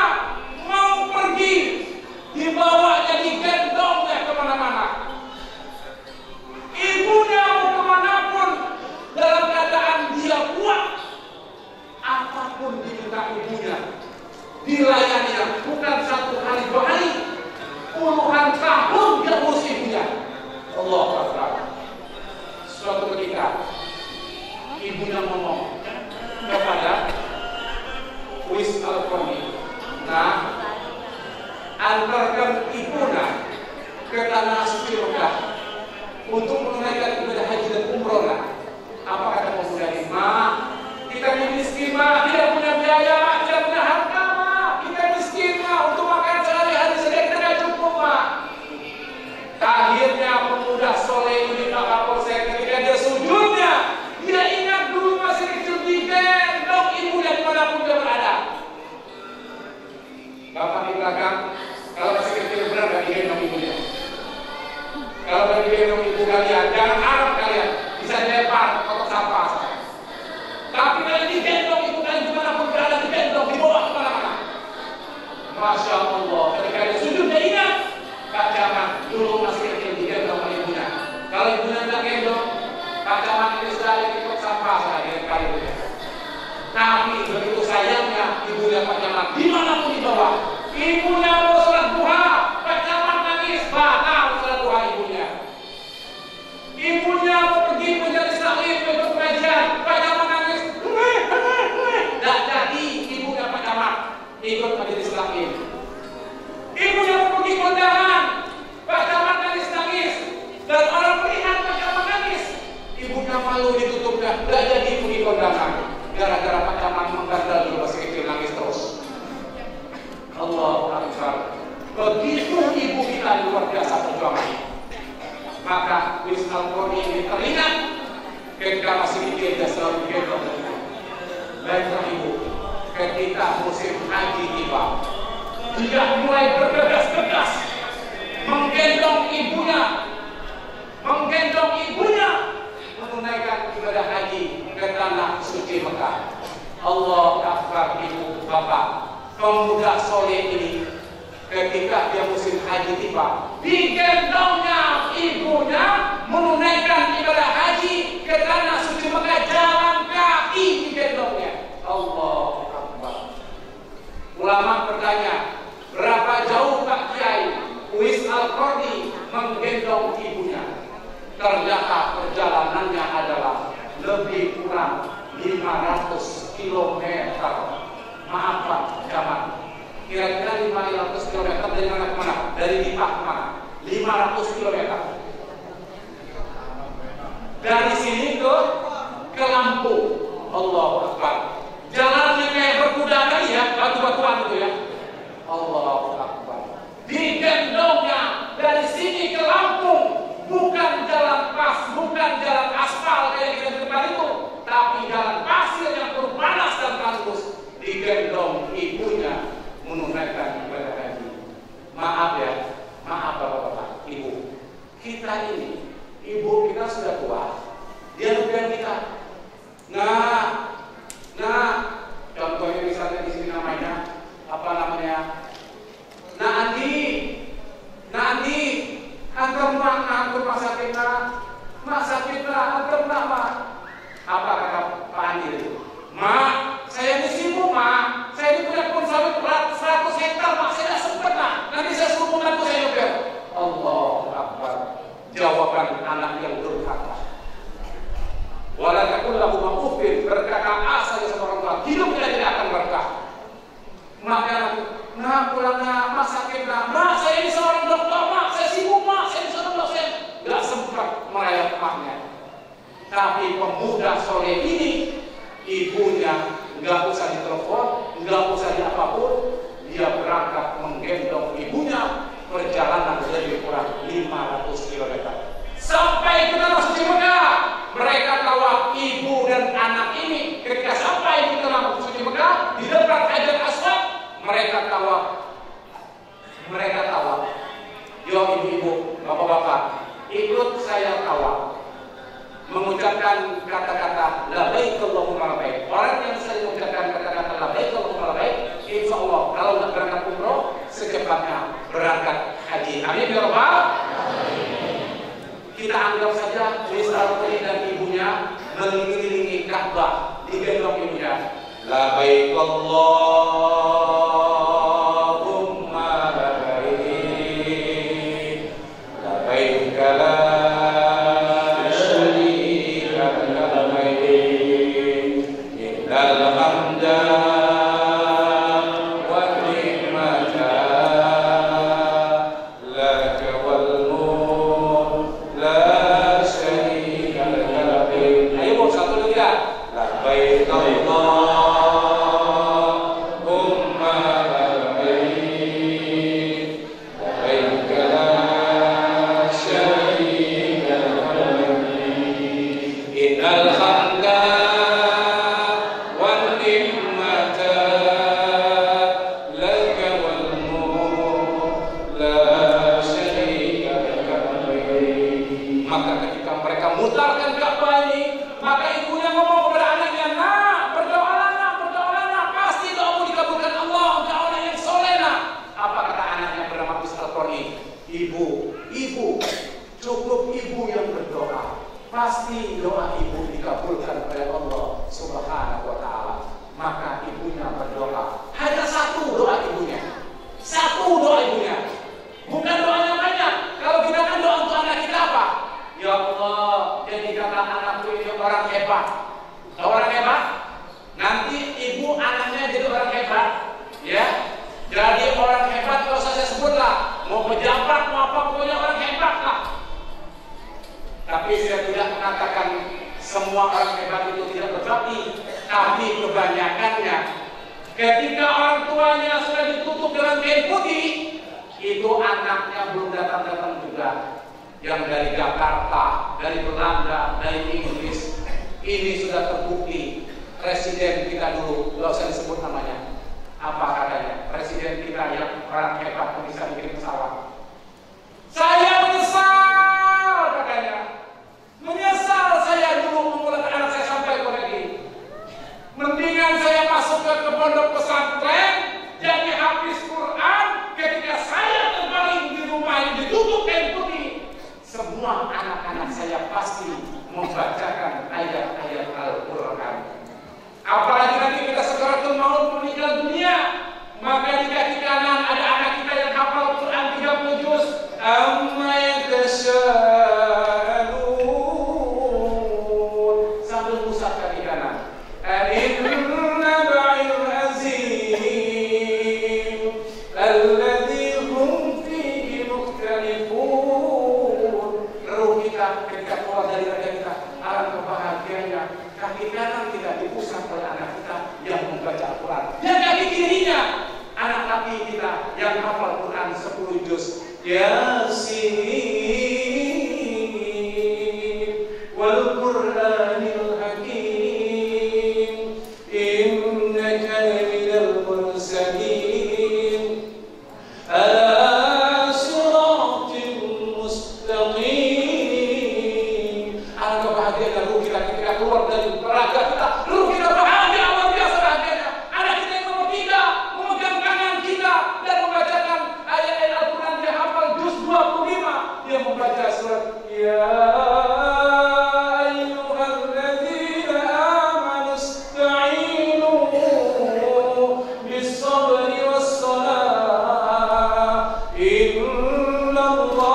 mau pergi, dibawanya, digendongnya kemana-mana. Ibunya mau kemanapun dalam keadaan dia kuat, apapun diminta ibunya dilayaninya. Bukan satu hari dua hari, puluhan tahun dia urus ibunya. Allah Akbar. Suatu ketika ibunya ngomong kepada Uwais Al-Qarni, nah, antarkan ibunya ke tanah suci Mekah untuk menunaikan ibadah haji dan umroh. Apa kata pemuda ini? Ma, kita miskin, ma, tidak punya biaya, ma, tidak punya harta, ma, kita miskin, ma, untuk makan sehari-hari saja kita tidak cukup, ma. Akhirnya pemuda soleh ini Pak Kapolsek, ketika dia sujudnya, dia ingat dulu masih kecil, digendong ibunya dimanapun dia berada. Bapak di belakang, kalau masih kecil benar gak digendong ibunya? Kalau bagi digendong ibu kalian, jangan harap kalian bisa dilempar kotak sampah. Tapi kalau digendong ibu kalian dimanapun berada, digendong, dibawa kemana-mana. Masya Allah, ketika dia sujud dia ingat, Kak Jaman dulu masih kecil digendong oleh ibunya. Kalau ibunya tidak gendong, Kak Jaman ini sudah ada di kotak sampah saja kali ibunya. Tapi begitu sayangnya ibunya Pak Jaman dimanapun dibawa, ibunya mau sholat duha, Pak Jaman nangis, batal sholat duha ibunya. Ibunya mau pergi menjadi taklim, ikut pengajian, Pak Jaman nangis, tidak jadi ibunya Pak Jaman ikut majelis taklim. Ibunya mau pergi kondangan, Pak Jaman nangis, dan orang melihat Pak Jaman nangis, ibunya malu ditutupnya, tidak jadi pergi kondangan. Gara-gara Pak Jaman menggandal dulu masih kecil, nangis terus. Allah Akbar. Begitu ibu kita luar biasa perjuangannya. Maka Uwais Al-Qarni ini teringat ketika masih kecil dia selalu digendong. Baiklah ibu, ketika musim haji tiba, dia mulai bergegas-gegas menggendong ibunya menunaikan ibadah haji ke tanah suci Mekah. Allah Akbar. Ibu bapak, pemuda soleh ini ketika dia musim haji tiba, digendongnya ibunya menunaikan ibadah haji ke tanah suci Mekah, jalan kaki digendongnya. Allah Akbar. Ulama bertanya, berapa jauh Pak Kiai Uwais Al-Qarni menggendong ibunya? Ternyata perjalanannya adalah lebih kurang 500 km. Maaf Pak Jaman, kira-kira 500 km dari mana ke mana? Dari Dipah ke mana? 500 km. Dari sini ke Lampung. Allah Akbar. Jalannya kayak berkuda kali ya, batu-batuan itu ya. Allah Akbar. Digendongnya dari sini ke Lampung. Bukan jalan pas, bukan jalan aspal kayak kita di depan itu, tapi jalan pasir yang berpanas dan tandus. Digendong ibunya menunaikan ibadah haji. Maaf ya, maaf bapak-bapak, ibu. Kita ini, ibu kita sudah tua, dia lebih kita. Nah, contohnya misalnya di sini namanya apa namanya? Nah Andi, antum mak sakit antum mak. Apa kata Pak Andi itu? Mak, saya ini sibuk mak, saya ini punya kebun sawit 100 hektar mak, saya tidak sempat mak. Nanti saya suruh pembantu saya nyopir. Allah Akbar. Jawaban anak yang durhaka. Wala takul lahu ma'ufin, berkata saja sama orang tua, hidupnya tidak akan berkah. Maka pulangnya mak sakit mak, saya ini seorang dokter mak, saya sibuk mak, saya ini seorang dokter, tidak sempat merayap maknya. Tapi pemuda soleh ini, ibunya nggak usah ditelepon, nggak usah diapapun, dia berangkat menggendong ibunya, perjalanan lebih kurang 500 km. Sampai ke tanah suci Mekah, mereka tahu ibu dan anak ini ketika sampai di tanah suci Mekah, di depan Hajar labbaik Allahumma labbaik, labbaik la syarika laka labbaik, innal hamda wan ni'mata laka wal mulk la syarika laka labbaik. Ayo satu lagi ya. Labbaik Allahumma labbaik, labbaik la syarika laka labbaik, innal hamda wan ni'mata laka wal mulk la syarika laka labbaik. Maka ketika mereka mutarkan Ka'bah ini, maka ibunya ngomong kepada anaknya, nak, berdoalah nak, pasti doamu dikabulkan Allah, engkau anak yang soleh nak. Apa kata anaknya bernama Al-Qurni? Ibu, cukup ibu yang berdoa, pasti doa ibu dikabulkan oleh Allah Subhanahu wa ta'ala. Maka ibunya berdoa, hanya satu doa ibunya, bukan doanya banyak. Kalau kita kan doa untuk anak kita apa? Ya Allah, jadikanlah anakku ini orang hebat. Nanti ibu anaknya jadi orang hebat, ya. Jadi orang hebat, kalau saya sebutlah, mau pejabat, mau apa, pokoknya orang hebat lah. Tapi saya tidak mengatakan semua orang hebat itu tidak berbakti, tapi kebanyakannya ketika orang tuanya sudah ditutup dengan kain putih, itu anaknya belum datang juga. Yang dari Jakarta, dari Belanda, dari Inggris, ini sudah terbukti. Presiden kita dulu, nggak usah disebut namanya, apa katanya, presiden kita yang orang hebat bisa bikin pesawat. Saya menyesal katanya, saya dulu memulai anak saya sampai ke negeri. Mendingan saya masuk ke pondok pesantren, jadi hafiz Quran. Ketika saya terbaring di rumah yang ditutup kain putih, semua anak-anak saya pasti membacakan ayat-ayat Al-Quran. Apalagi nanti kita sekaratul maut meninggal dunia, maka di kaki kanan ada anak kita yang hafal Quran 30 juz. Amma yatasyaa'alun, sambil pusat kaki kanan. Inna ba'il azim alladzi hum fihi mukhtalifun. Ruh kita ketika keluar dari raga kita, alangkah bahagianya kaki kanan kita dipusat oleh anak kita yang membaca Al-Quran, dan kaki kirinya anak laki kita yang hafal Quran 10 juz. Yasin wal Qur'anil hakim innaka laminal mursalin ala siratin mustaqim. Alangkah bahagianya ruh kita ketika keluar dari raga kita, ruh kita bahagia, luar biasa bahagianya. Anak kita yang nomor 3 memegang kanan kita dan membacakan ayat-ayat Al-Quran, dia hafal juz 25, dia membaca surat Ya ayyuhalladzina amanu ista'inu bis-sabri was-salah innallaha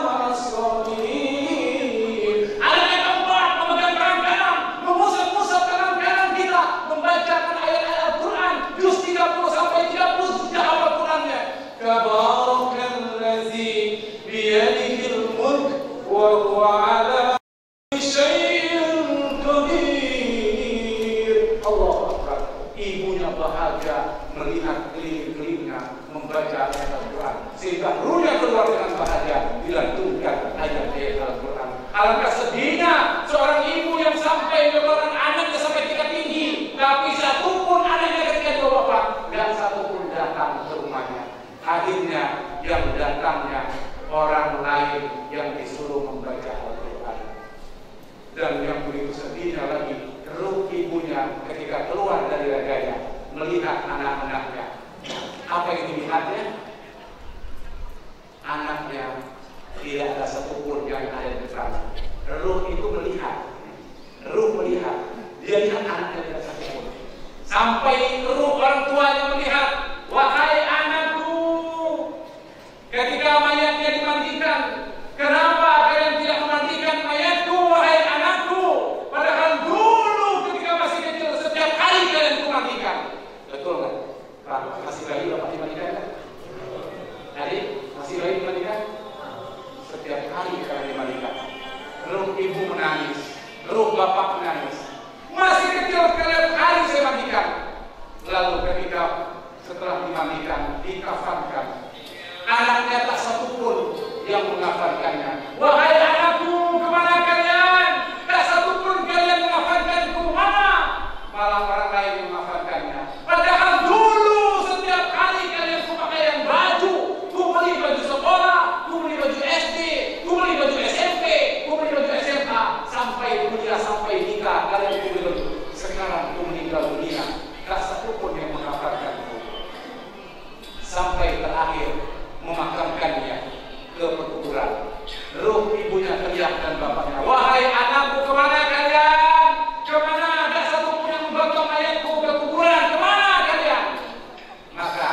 ma'as-sabirin. Anak yang keempat memegang tangan kanan, mengusap-usap tangan kanan kita, membacakan ayat-ayat Al-Quran juz 30 sampai 30 sudah hafal Qurannya. Tabarakalladzi biyadihil mulk wa huwa ala kulli syai'in qadir. Allahu Akbar. Ibunya bahagia melihat keliling-kelilingnya membaca ayat Al-Quran, sehingga ruhnya keluar dengan bahagia dilantunkan ayat-ayat Al-Quran. Alangkah sedihnya seorang ibu yang sampai mengeluarkan anaknya sampai tingkat tinggi, tapi satu pun anaknya ketika dia wafat, dan satu pun datang ke rumahnya. Akhirnya yang datangnya orang lain yang disuruh membaca Al-Quran. Dan yang begitu sedihnya lagi, ruh ibunya ketika keluar dari raganya melihat anak-anaknya. Apa yang dilihatnya? Anaknya tidak ada satupun yang ada di sana. Ruh itu melihat, dia lihat anaknya tidak satupun. Sampai apalagi orang tuanya melihat, wahai anakku, ketika mayatnya dimandikan, kenapa kalian tidak memandikan mayatku, wahai anakku? Padahal dulu ketika masih kecil setiap hari kalian kumandikan. Betul nggak? Pak, masih bayi bapak dimandikan kan? Adik, masih bayi dimandikan? Setiap hari kalian dimandikan. Lalu ibu menangis, lalu bapak menangis. Masih kecil setiap hari saya mandikan. Lalu ketika setelah dimandikan, dikafankan, anaknya tak satu pun yang mengafankannya. Wahai anakku, kemana kalian? Tak satu pun kalian mengafankanku, mana? Malah orang lain mengafankannya. Padahal dulu setiap hari kalian pakaian baju, ku beli baju sekolah, ku beli baju SD, ku beli baju SMP, ku beli baju SMA, sampai kuliah, sampai nikah, kalian ku beli baju. Sekarang ku meninggal dunia, tak satu pun yang mengafankanku. Sampai terakhir memakamkannya ke pekuburan. Ruh ibunya teriak dan bapaknya, wahai anakku, kemana kalian? Kemana? Ada satu pun yang membawa mayatku ke kuburan. Kemana kalian? Maka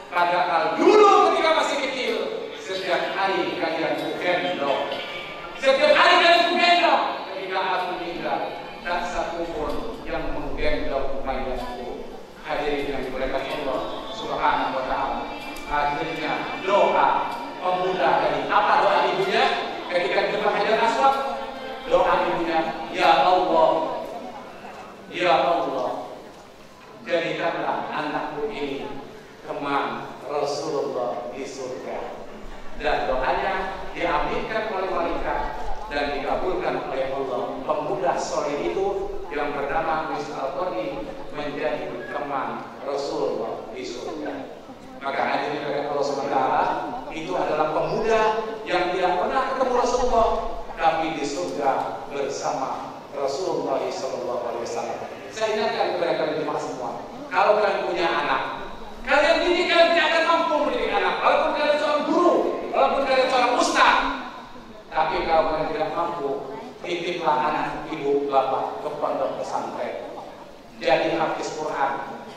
padahal dulu ketika masih kecil, setiap hari kalian kugendong. Setiap hari kalian kugendong. Ketika aku meninggal, tak satu pun yang menggendong mayatku. Hadirin yang dimuliakan Allah Subhanahu wa ta'ala. Akhirnya doa pemuda dari apa doa ibunya ketika di depan Hajar Aswad? Doa ibunya, ya Allah, jadikanlah anakku ini teman Rasulullah di surga. Dan doanya diaminkan oleh malaikat dan dikabulkan oleh Allah. Pemuda soleh itu yang bernama Yusuf Al-Qadi menjadi teman Rasulullah di surga. Maka hadirin dari Allah SWT, itu adalah pemuda yang tidak pernah ketemu Rasulullah, tapi di surga bersama Rasulullah SAW. Saya ingatkan kepada kalian jemaah semua, kalau kalian punya anak, kalian didik, kalian tidak akan mampu mendidik anak. Walaupun kalian seorang guru, walaupun kalian seorang ustaz, tapi kalau kalian tidak mampu, titiplah anak ibu bapak ke pondok pesantren, jadi hafiz Quran,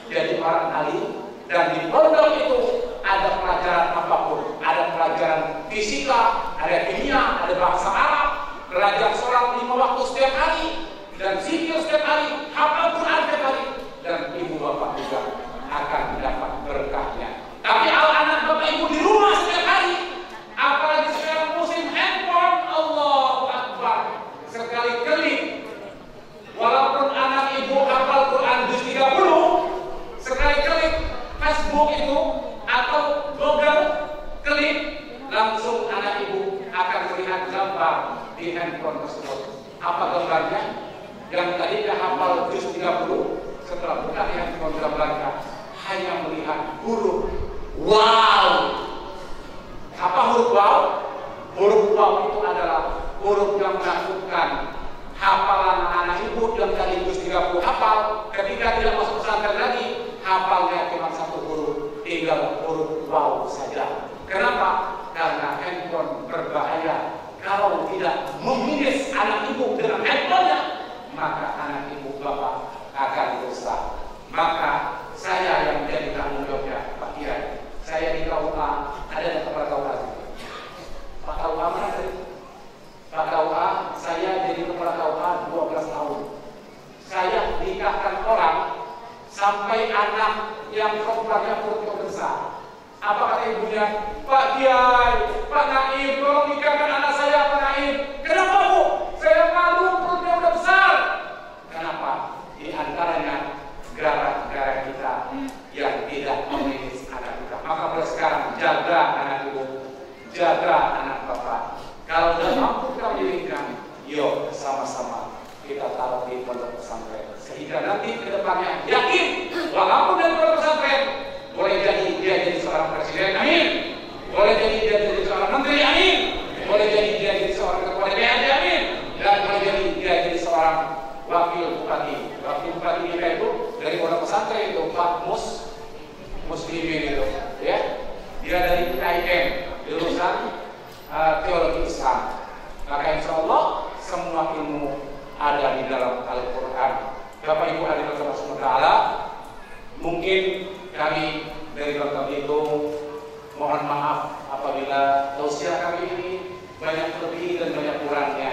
jadi orang alim. Dan di pondok itu ada pelajaran apapun, ada pelajaran fisika, ada kimia, ada bahasa Arab, belajar sholat 5 waktu setiap hari, dan zikir setiap hari, hafal Quran setiap hari, dan ibu bapak juga akan mendapat berkahnya. Tapi kalau anak bapak ibu di rumah setiap hari, apalagi sekarang musim handphone, Allahu Akbar, sekali klik, walaupun anak ibu hafal Quran juz 30, sekali klik Facebook itu atau Google, klik, langsung anak ibu akan melihat gambar di handphone tersebut. Apa gambarnya? Yang tadinya hafal juz 30, setelah buka di handphone gambarnya hanya melihat huruf wow. Apa huruf wow? Huruf wow itu adalah huruf yang menakutkan. Hafalan anak ibu yang tadi juz 30 hafal, ketika tidak masuk pesantren lagi, hafalnya cuma satu huruf, tinggal huruf wow saja. Kenapa? Karena handphone berbahaya. Kalau tidak meminus anak ibu dengan handphonenya, maka anak ibu bapak akan rusak. Maka saya yang menjadi tanggung jawabnya, Pak Kiai, saya di KUA, ada yang kepala KUA. Pak KUA mana tadi? Pak KUA, saya jadi kepala KUA 12 tahun. Saya nikahkan orang sampai anak yang komplaknya perutnya besar. Apa kata ibunya? Pak Kiai, Pak Naib, tolong nikahkan anak saya, Pak Naib. Kenapa Bu? Saya malu, perutnya udah besar. Kenapa? Di antaranya gara-gara kita yang tidak meminus anak kita. Maka mulai sekarang jaga anak ibu, jaga anak bapak. Kalau sudah mampu kita mendidikan, yuk sama-sama kita taruh di pondok pesantren. Sehingga nanti ke depannya yakin, walaupun dari pondok pesantren, boleh jadi dia jadi seorang presiden, amin. Boleh jadi dia jadi seorang menteri, amin. Boleh jadi dia jadi seorang ketua DPRD, amin. Dan boleh jadi dia jadi seorang wakil bupati. Wakil bupati kita itu dari pondok pesantren itu Pak Muslimin itu, ya. Dia dari IAIN, jurusan teologi Islam. Maka insya Allah semua ilmu ada di dalam Al-Quran. Bapak Ibu hadirin Allah SWT, Mungkin kami dari Bapak itu mohon maaf apabila tausiah kami ini banyak lebih dan banyak kurangnya.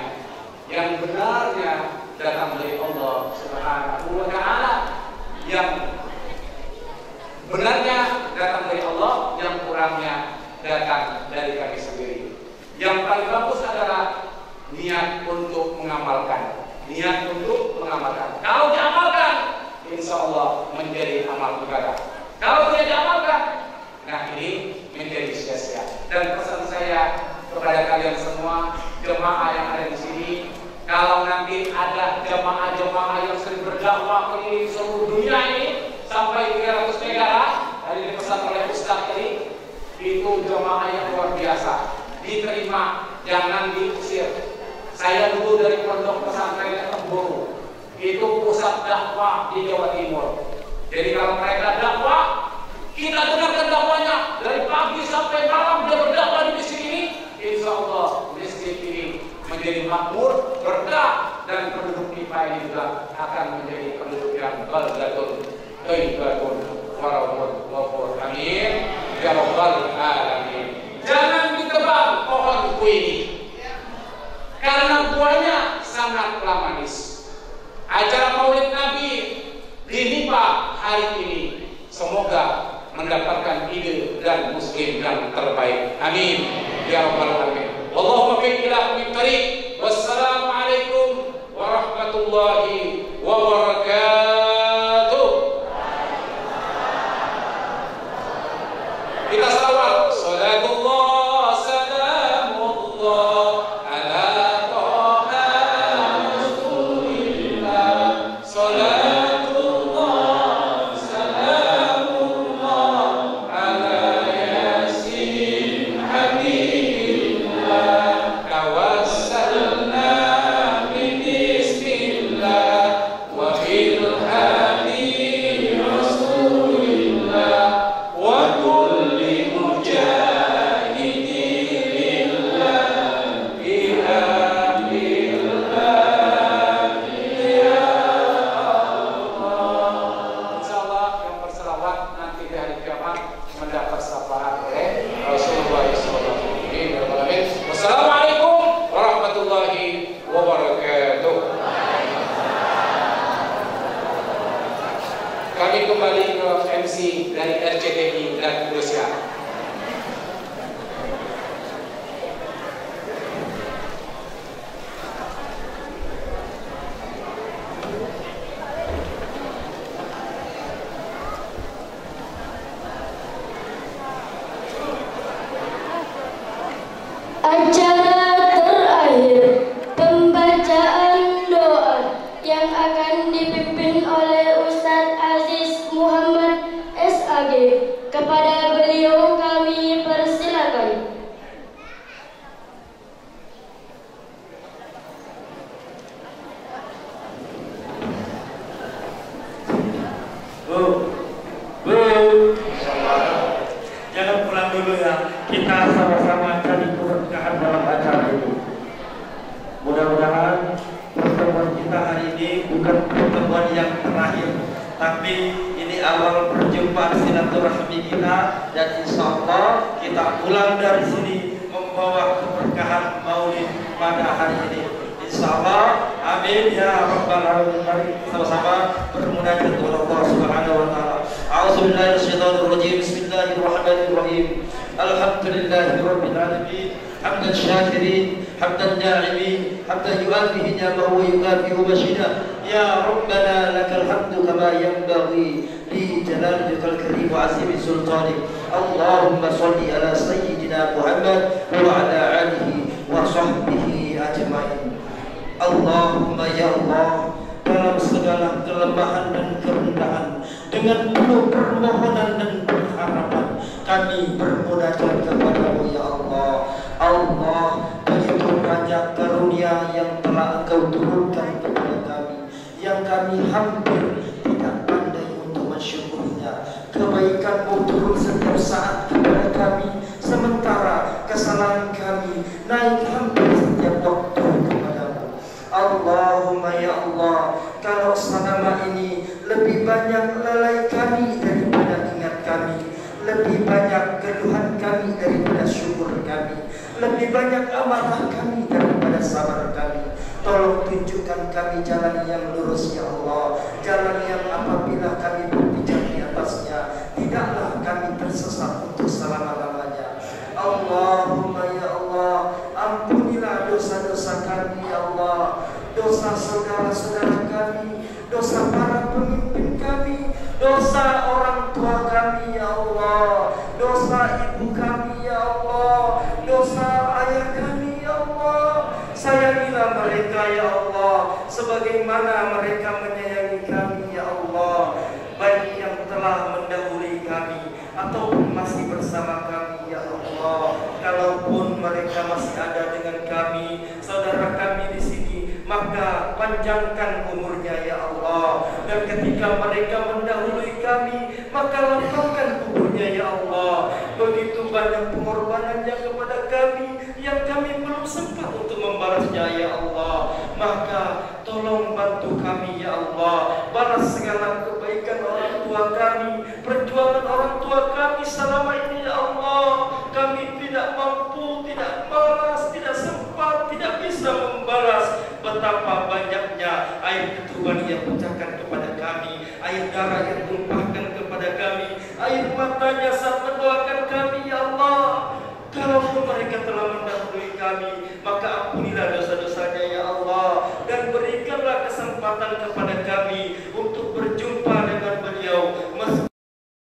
Yang benarnya datang dari Allah Subhanahu wa Ta'ala, yang benarnya datang dari Allah, yang kurangnya datang dari kami sendiri. Yang paling bagus adalah niat untuk mengamalkan. Niat untuk mengamalkan. Kalau diamalkan, insya Allah menjadi amal ibadah. Kalau tidak diamalkan, nah ini menjadi sia-sia. Dan pesan saya kepada kalian semua, jemaah yang ada di sini, kalau nanti ada jemaah-jemaah yang sering berdakwah keliling seluruh dunia ini sampai 300 negara, tadi dipesan oleh Ustaz tadi, itu jemaah yang luar biasa, diterima, jangan diusir. Saya dulu dari pondok pesantren Temburu, itu pusat dakwah di Jawa Timur. Jadi kalau mereka dakwah, kita dengarkan dakwanya dari pagi sampai malam dia berdakwah di masjid ini. Insya Allah masjid ini menjadi makmur, berkah, dan penduduk kita ini juga akan menjadi penduduk yang baldatun, thayyibatun, warahmatun, wafur. Amin ya rabbal alamin. Jangan ditebang pohon kue ini, karena buahnya sangatlah manis. Acara Maulid Nabi di Nipah hari ini semoga mendapatkan ide dan muslim yang terbaik. Amin ya rabbal alamin. Allahumma bi'ik ila min tariq. Wassalamualaikum warahmatullahi wabarakatuh. Kita salawat. Salatullah salamullah ala taha rasulillah. Salatullah salamullah ala yasin habibillah. Tawassalna bismillah wa bil hadi rasulillah wa kulli mujahidin lillah biha billah ya Allah. Insyaallah yang berselawat nanti di hari kiamat mendapat syafaat oleh Rasulullah sallallahu alaihi wasallam. Wassalamualaikum warahmatullahi wabarakatuh. Kami kembali ke MC dari RCTI dan Indonesia. Acara terakhir pembacaan doa yang akan dipimpin oleh Ustadz Aziz Muhammad SAG. Kepada beliau kami persilakan. Jangan pulang dulu ya. Kita sama-sama cari keberkahan dalam acara ini. Mudah-mudahan pertemuan kita hari ini bukan pertemuan yang terakhir, tapi ini awal perjumpaan silaturahmi kita, dan insya Allah kita pulang dari sini membawa keberkahan Maulid pada hari ini. Insya Allah, amin ya rabbal alamin. Mari sama-sama bermunajat kepada Allah Subhanahu wa taala. A'udzubillahi minasyaitonir rajim. Bismillahirrahmanirrahim. Alhamdulillahi rabbil alamin. Hamdan syakirin, hamdan na'imin, hamdan yu'afihi ni'amahu wa yukafi'u masyidah. Ya Rabbana lakal hamdu kama yanbaghi li jalalikal karim wa 'azimi sultanik. Allahumma shalli ala sayyidina Muhammad wa ala alihi wa sahbihi ajma'in. Allahumma ya Allah, dalam segala kelemahan dan kerendahan, dengan penuh permohonan dan berharapan, kami bermunajat kepadamu ya Allah. Allah, begitu banyak karunia yang telah Engkau turunkan kepada kami, yang kami hampir tidak pandai untuk mensyukurinya. Kebaikan-Mu turun setiap saat kepada kami, sementara kesalahan kami naik hampir setiap waktu kepadamu. Allahumma ya Allah, kalau selama ini lebih banyak lalai kami dari lebih banyak keluhan kami daripada syukur kami, lebih banyak amarah kami daripada sabar kami. Tolong tunjukkan kami jalan yang lurus ya Allah, jalan yang apabila kami berpijak di atasnya tidaklah kami tersesat untuk selama-lamanya. Allahumma ya Allah, ampunilah dosa-dosa kami ya Allah, dosa saudara-saudara kami, dosa para pemimpin kami, dosa orang tua kami ya Allah, dosa ibu kami ya Allah, dosa ayah kami ya Allah. Sayangilah mereka ya Allah, sebagaimana mereka menyayangi kami ya Allah, baik yang telah mendahului kami ataupun masih bersama kami ya Allah. Kalaupun mereka masih ada dengan kami, saudara kami di sini, maka panjangkan umurnya ya Allah. Dan ketika mereka mendahului kami, maka lapangkan umurnya ya Allah. Begitu banyak pengorbanannya kepada kami yang kami belum sempat untuk membalasnya ya Allah. Maka tolong bantu kami ya Allah, balas segala kebaikan orang tua kami, perjuangan orang tua kami selama ini ya Allah. Kami tidak mampu, tidak malas, tidak sempat, tidak bisa membalas betapa banyaknya air ketuban yang pecahkan kepada kami, air darah yang tumpahkan kepada kami, air matanya saat mendoakan kami ya Allah. Kalau mereka telah mendahului kami, maka ampunilah dosa-dosanya ya Allah, dan berikanlah kesempatan kepada kami untuk berjumpa dengan beliau.